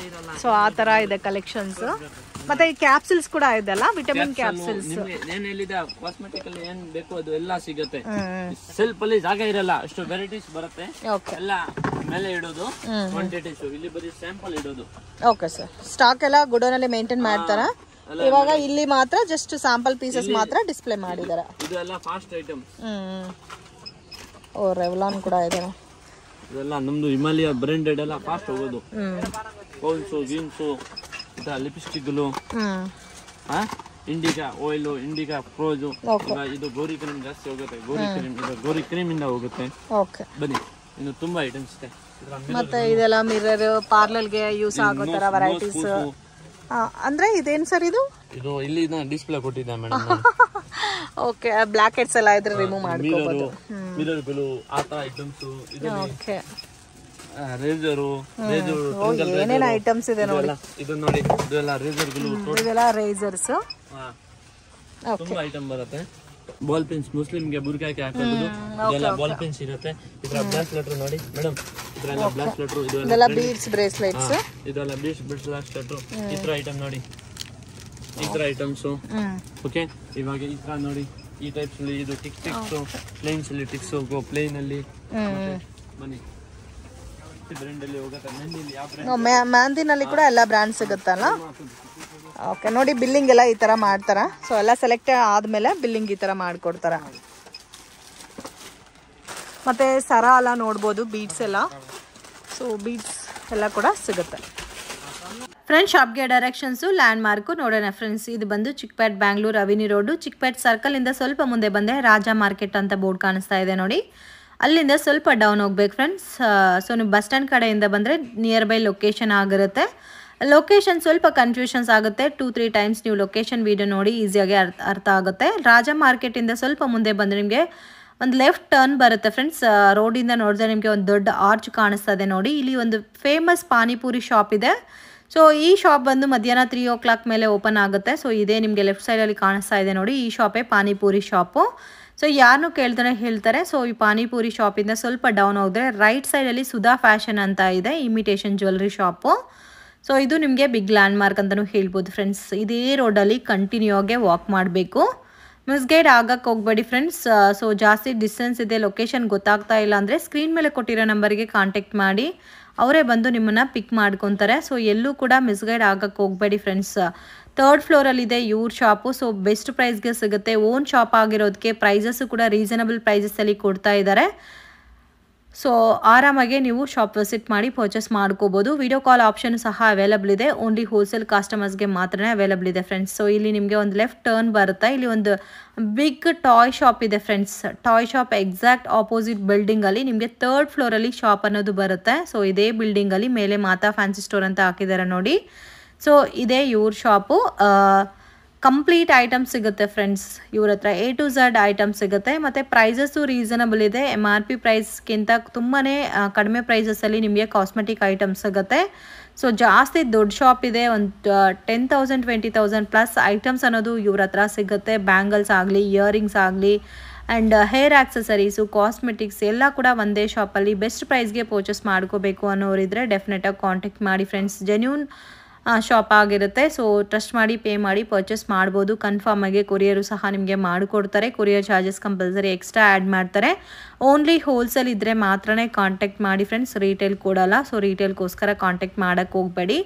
ಸೊ ಆ ತರ ಇದೆ ಕಲೆಕ್ಷನ್ಸ್. ಮತ್ತೆ ಈ ಕ್ಯಾಪ್ಸಿಲ್ಸ್ ಕೂಡ ಇದೆಲ್ಲ, ವಿಟಮಿನ್ ಕ್ಯಾಪ್ಸಿಲ್ಸ್. ಏನ್ ಹೇಳಿದೆ ಕಾಸ್ಮೆಟಿಕ್ ಅಲ್ಲಿ ಏನ್ ಬೇಕು ಅದು ಎಲ್ಲ ಸಿಗುತ್ತೆ. ಸೆಲ್ಫ್ ಅಲ್ಲಿ ಜಾಗ ಇರಲ್ಲ, ಅಷ್ಟು ವೆರೈಟೀಸ್ ಬರುತ್ತೆ. ಎಲ್ಲ ಮೇಲೆ ಇಡೋದು ಕ್ವಾಂಟಿಟೀಸ್, ಇಲ್ಲಿ ಬರೀ ಸ್ಯಾಂಪಲ್ ಇಡೋದು. Okay sir. ಸ್ಟಾಕ್ ಎಲ್ಲ ಗುಡೌನ್ ಅಲ್ಲಿ ಮೇಂಟೈನ್ ಮಾಡ್ತಾರ. ಇವಾಗ ಇಲ್ಲಿ ಮಾತ್ರ ಜಸ್ಟ್ ಸ್ಯಾಂಪಲ್ ಪೀಸಸ್ ಮಾತ್ರ ಡಿಸ್ಪ್ಲೇ ಮಾಡಿದಾರೆ. ಇದು ಎಲ್ಲ ಫಾಸ್ಟ್ ಐಟಮ್ಸ್. ಓ ರೆವ್ಲಾನ್ ಕೂಡ ಇದೆ. ಇದೆಲ್ಲ ನಮ್ದು ಹಿಮಾಲಯ ಬ್ರಾಂಡೆಡ್ ಎಲ್ಲ ಫಾಸ್ಟ್ ಹೋಗೋದು. ಪೌನ್ಸು ಗೀನ್ಸು ಲಿಪ್ಸ್ಟಿಕ್ಗಳು, ಇಂಡಿಕಾ ಆಯಿಲ್, ಇಂಡಿಕಾ ಪ್ರೋಜು. ಇದು ಗೋರಿ ಕ್ರೀಮ್ ಜಾಸ್ತಿ ಹೋಗುತ್ತೆ. ಗೋರಿ ಕ್ರೀಮ್ ಇಂದ ಹೋಗುತ್ತೆ. ಬನ್ನಿ, ಇನ್ನು ತುಂಬಾ ಐಟಮ್ಸ್ ಇದೆ. ಮತ್ತೆ ಇದೆಲ್ಲ ಮಿರರ್, ಪಾರ್ಲರ್ಗೆ ಯೂಸ್ ಆಗೋ ತರ ವೆರೈಟೀಸ್. ಅಂದ್ರೆ ಇದೇನ್ ಸರ್ ಇದು? ಇದು ಇಲ್ಲಿ ಡಿಸ್ಪ್ಲೇ ಕೊಟ್ಟಿದ್ದೆ ಮೇಡಮ್. ಓಕೆ, ಬ್ಲಾಕ್ ಹೆಡ್ಸ್ ಎಲ್ಲ ಇದ್ರೆ ರಿಮೂವ್ ಮಾಡ್ಕೋಬಹುದು. ಮಿರರ್ಗಳು ಆ ತರ ಐಟಮ್ಸ್. ಓಕೆ, ರೇಜರು, ಏನೇನ್ ಐಟಮ್ಸ್ ಇದೆ ನೋಡಿ. ಇದು ನೋಡಿ, ಇದೆಲ್ಲ ರೇಜರ್ಗಳು, ಇದೆಲ್ಲ ರೇಜರ್ಸ್. ತುಂಬಾ ಐಟಮ್ ಬರುತ್ತೆ. ಬಾಲ್ ಪೆನ್ಸ್, ಮುಸ್ಲಿಮ್ಗೆ ಬುರ್ಕಾಕ್ಕೆ ಹಾಕೋದು. ಇದೆಲ್ಲ ಬಾಲ್ ಪೆನ್ಸ್ ಇರುತ್ತೆ. ಇದರ ಬ್ರಾಸ್ಲೆಟ್ ನೋಡಿ ಮೇಡಮ್, ಇದೆಲ್ಲ ಬ್ರಾಸ್ಲೆಟ್, ಇದೆಲ್ಲ ಬೀಡ್ಸ್ ಬ್ರೇಸ್ಲೆಟ್ಸ್, ಇದೆಲ್ಲ ಬೀಡ್ಸ್ ಬ್ರೇಸ್ಲೆಟ್. ಈ ತರ ಐಟಮ್ ನೋಡಿ, ಈ ತರ ಐಟಮ್ಸ್. ಓಕೆ, ಇವಾಗ ಈ ತರ ನೋಡಿ, ಈ ಟೈಪ್ಸ್ ಅಲ್ಲಿ ಇದು ಟಿಕ್ ಟಿಕ್ಸ್, ಪ್ಲೇನ್ಸ್ ಅಲ್ಲಿ ಟಿಕ್ಸ್, ಪ್ಲೇನ್ ಅಲ್ಲಿ. ಬನ್ನಿ, ಬ್ರ್ಯಾಂಡ್ ಅಲ್ಲಿ ಹೋಗುತ್ತೆ. ಮೆಹಂದಿಲಿ ಯಾವ ಬ್ರ್ಯಾಂಡ್? ಮೆಹಂದಿನಲ್ಲಿ ಕೂಡ ಎಲ್ಲ ಬ್ರ್ಯಾಂಡ್ ಸಿಗುತ್ತಲ್ಲ. ಓಕೆ, ನೋಡಿ ಬಿಲ್ಲಿಂಗ್ ಎಲ್ಲ ಈ ತರ ಮಾಡ್ತಾರ. ಸೊ ಎಲ್ಲ ಸೆಲೆಕ್ಟ್ ಆದ್ಮೇಲೆ ಬಿಲ್ಲಿಂಗ್ ಈ ತರ ಮಾಡ್ಕೊಡ್ತಾರ. ಮತ್ತೆ ಸರ ಎಲ್ಲ ನೋಡ್ಬೋದು, ಬೀಡ್ಸ್ ಎಲ್ಲ. ಸೊ ಬೀಡ್ಸ್ ಎಲ್ಲ ಕೂಡ ಸಿಗುತ್ತೆ. ಫ್ರೆಂಡ್ಸ್, ಶಾಪ್ಗೆ ಡೈರೆಕ್ಷನ್ಸು, ಲ್ಯಾಂಡ್ ಮಾರ್ಕು ನೋಡೋಣ ಫ್ರೆಂಡ್ಸ್. ಇದು ಬಂದು ಚಿಕ್ಕಪೇಟ್ ಬ್ಯಾಂಗ್ಳೂರ್ ಅವಿನಿ ರೋಡು. ಚಿಕ್ಕಪೇಟ್ ಸರ್ಕಲ್ ಇಂದ ಸ್ವಲ್ಪ ಮುಂದೆ ಬಂದೆ ರಾಜಾ ಮಾರ್ಕೆಟ್ ಅಂತ ಬೋರ್ಡ್ ಕಾಣಿಸ್ತಾ ಇದೆ ನೋಡಿ. ಅಲ್ಲಿಂದ ಸ್ವಲ್ಪ ಡೌನ್ ಹೋಗ್ಬೇಕು ಫ್ರೆಂಡ್ಸ್. ಸೊ ನೀವು ಬಸ್ ಸ್ಟ್ಯಾಂಡ್ ಕಡೆಯಿಂದ ಬಂದರೆ ನಿಯರ್ ಬೈ ಲೊಕೇಶನ್ ಆಗಿರುತ್ತೆ. ಲೊಕೇಶನ್ ಸ್ವಲ್ಪ ಕನ್ಫ್ಯೂಷನ್ಸ್ ಆಗುತ್ತೆ. 2-3 ಟೈಮ್ಸ್ ನೀವು ಲೊಕೇಶನ್ ವಿಡಿಯೋ ನೋಡಿ ಈಸಿಯಾಗಿ ಅರ್ಥ ಆಗುತ್ತೆ. ರಾಜಾ ಮಾರ್ಕೆಟಿಂದ ಸ್ವಲ್ಪ ಮುಂದೆ ಬಂದರೆ ನಿಮಗೆ ಒಂದು ಲೆಫ್ಟ್ ಟರ್ನ್ ಬರುತ್ತೆ ಫ್ರೆಂಡ್ಸ್. ರೋಡಿಂದ ನೋಡಿದ್ರೆ ನಿಮಗೆ ಒಂದು ದೊಡ್ಡ ಆರ್ಚ್ ಕಾಣಿಸ್ತಾ ಇದೆ ನೋಡಿ. ಇಲ್ಲಿ ಒಂದು ಫೇಮಸ್ ಪಾನಿಪುರಿ ಶಾಪ್ ಇದೆ. ಸೊ ಈ ಶಾಪ್ ಬಂದು ಮಧ್ಯಾಹ್ನ 3 o'clock ಮೇಲೆ ಓಪನ್ ಆಗುತ್ತೆ. ಸೊ ಇದೇ ನಿಮಗೆ ಲೆಫ್ಟ್ ಸೈಡಲ್ಲಿ ಕಾಣಿಸ್ತಾ ಇದೆ ನೋಡಿ, ಈ ಶಾಪೇ ಪಾನಿಪುರಿ ಶಾಪು. ಸೊ ಯಾರನ್ನೂ ಕೇಳ್ತಾನೆ ಹೇಳ್ತಾರೆ. ಸೊ ಈ ಪಾನಿಪುರಿ ಶಾಪಿಂದ ಸ್ವಲ್ಪ ಡೌನ್ ಹೋದರೆ ರೈಟ್ ಸೈಡಲ್ಲಿ ಸುಧಾ ಫ್ಯಾಷನ್ ಅಂತ ಇದೆ, ಇಮಿಟೇಷನ್ ಜ್ಯುವೆಲ್ರಿ ಶಾಪು. ಸೊ ಇದು ನಿಮಗೆ ಬಿಗ್ ಲ್ಯಾಂಡ್ ಮಾರ್ಕ್ ಅಂತಲೂ ಹೇಳ್ಬೋದು ಫ್ರೆಂಡ್ಸ್. ಇದೇ ರೋಡಲ್ಲಿ ಕಂಟಿನ್ಯೂ ಆಗಿ ವಾಕ್ ಮಾಡಬೇಕು, ಮಿಸ್ಗೈಡ್ ಆಗಕ್ಕೆ ಹೋಗಬೇಡಿ ಫ್ರೆಂಡ್ಸ್. ಸೊ ಜಾಸ್ತಿ ಡಿಸ್ಟೆನ್ಸ್ ಇದೆ, ಲೊಕೇಶನ್ ಗೊತ್ತಾಗ್ತಾ ಇಲ್ಲ ಅಂದರೆ ಸ್ಕ್ರೀನ್ ಮೇಲೆ ಕೊಟ್ಟಿರೋ ನಂಬರಿಗೆ ಕಾಂಟ್ಯಾಕ್ಟ್ ಮಾಡಿ, ಅವರೇ ಬಂದು ನಿಮ್ಮನ್ನು ಪಿಕ್ ಮಾಡ್ಕೊತಾರೆ. ಸೊ ಎಲ್ಲೂ ಕೂಡ ಮಿಸ್ಗೈಡ್ ಆಗಕ್ಕೆ ಹೋಗಬೇಡಿ ಫ್ರೆಂಡ್ಸ್. 3rd ಫ್ಲೋರಲ್ಲಿದೆ ಇವ್ರ ಶಾಪು. ಸೊ ಬೆಸ್ಟ್ ಪ್ರೈಸ್ಗೆ ಸಿಗುತ್ತೆ. ಓನ್ ಶಾಪ್ ಆಗಿರೋದಕ್ಕೆ ಪ್ರೈಸಸ್ಸು ಕೂಡ ರೀಸನಬಲ್ ಪ್ರೈಸಸಲ್ಲಿ ಕೊಡ್ತಾ ಇದ್ದಾರೆ. ಸೊ ಆರಾಮಾಗಿ ನೀವು ಶಾಪ್ ವಿಸಿಟ್ ಮಾಡಿ ಪರ್ಚೇಸ್ ಮಾಡ್ಕೋಬೋದು. ವಿಡಿಯೋ ಕಾಲ್ ಆಪ್ಷನ್ ಸಹ ಅವೈಲಬಲ್ ಇದೆ. ಓನ್ಲಿ ಹೋಲ್ಸೇಲ್ ಕಸ್ಟಮರ್ಸ್ಗೆ ಮಾತ್ರನೇ ಅವೈಲಬಲ್ ಇದೆ ಫ್ರೆಂಡ್ಸ್. ಸೊ ಇಲ್ಲಿ ನಿಮಗೆ ಒಂದು ಲೆಫ್ಟ್ ಟರ್ನ್ ಬರುತ್ತೆ. ಇಲ್ಲಿ ಒಂದು ಬಿಗ್ ಟಾಯ್ ಶಾಪ್ ಇದೆ friends. Toy shop exact opposite ಬಿಲ್ಡಿಂಗಲ್ಲಿ ನಿಮಗೆ 3rd ಫ್ಲೋರಲ್ಲಿ ಶಾಪ್ ಅನ್ನೋದು ಬರುತ್ತೆ. ಸೊ ಇದೇ ಬಿಲ್ಡಿಂಗಲ್ಲಿ ಮೇಲೆ ಮಾತಾ ಫ್ಯಾನ್ಸಿ ಸ್ಟೋರ್ ಅಂತ ಹಾಕಿದ್ದಾರೆ ನೋಡಿ. ಸೊ ಇದೇ ಇವ್ರ ಶಾಪು. ಕಂಪ್ಲೀಟ್ ಐಟಮ್ಸ್ ಸಿಗುತ್ತೆ ಫ್ರೆಂಡ್ಸ್ ಇವ್ರ ಹತ್ರ. A to Z ಐಟಮ್ಸ್ ಸಿಗುತ್ತೆ. ಮತ್ತು ಪ್ರೈಸಸ್ಸು ರೀಸನಬಲ್ ಇದೆ. MRP ಪ್ರೈಸ್ಗಿಂತ ತುಂಬಾ ಕಡಿಮೆ ಪ್ರೈಸಸಲ್ಲಿ ನಿಮಗೆ ಕಾಸ್ಮೆಟಿಕ್ ಐಟಮ್ಸ್ ಸಿಗುತ್ತೆ. ಸೊ ಜಾಸ್ತಿ ದೊಡ್ಡ ಶಾಪ್ ಇದೆ. ಒಂದು 10,000 20,000 ಪ್ಲಸ್ ಐಟಮ್ಸ್ ಅನ್ನೋದು ಇವ್ರ ಹತ್ರ ಸಿಗುತ್ತೆ. ಬ್ಯಾಂಗಲ್ಸ್ ಆಗಲಿ, ಇಯರಿಂಗ್ಸ್ ಆಗಲಿ, ಆ್ಯಂಡ್ ಹೇರ್ ಆಕ್ಸೆಸರೀಸು, ಕಾಸ್ಮೆಟಿಕ್ಸ್ ಎಲ್ಲ ಕೂಡ ಒಂದೇ ಶಾಪಲ್ಲಿ ಬೆಸ್ಟ್ ಪ್ರೈಸ್ಗೆ ಪರ್ಚೇಸ್ ಮಾಡ್ಕೋಬೇಕು ಅನ್ನೋರಿದ್ರೆ ಡೆಫಿನೆಟಾಗಿ ಕಾಂಟ್ಯಾಕ್ಟ್ ಮಾಡಿ ಫ್ರೆಂಡ್ಸ್. ಜೆನ್ಯೂನ್ ಶಾಪ್ ಆಗಿರುತ್ತೆ. ಸೊ ಟ್ರಸ್ಟ್ ಮಾಡಿ ಪೇ ಮಾಡಿ ಪರ್ಚೇಸ್ ಮಾಡ್ಬೋದು. ಕನ್ಫರ್ಮ್ ಆಗಿ ಕೊರಿಯರು ಸಹ ನಿಮಗೆ ಮಾಡಿಕೊಡ್ತಾರೆ. Courier charges compulsory extra add ಮಾಡ್ತಾರೆ. ಓನ್ಲಿ ಹೋಲ್ಸೇಲ್ ಇದ್ದರೆ ಮಾತ್ರನೇ ಕಾಂಟ್ಯಾಕ್ಟ್ ಮಾಡಿ ಫ್ರೆಂಡ್ಸ್, ರೀಟೇಲ್ ಕೊಡಲ್ಲ. ಸೊ ರೀಟೇಲ್ಗೋಸ್ಕರ ಕಾಂಟ್ಯಾಕ್ಟ್ ಮಾಡೋಕ್ಕೆ ಹೋಗಬೇಡಿ.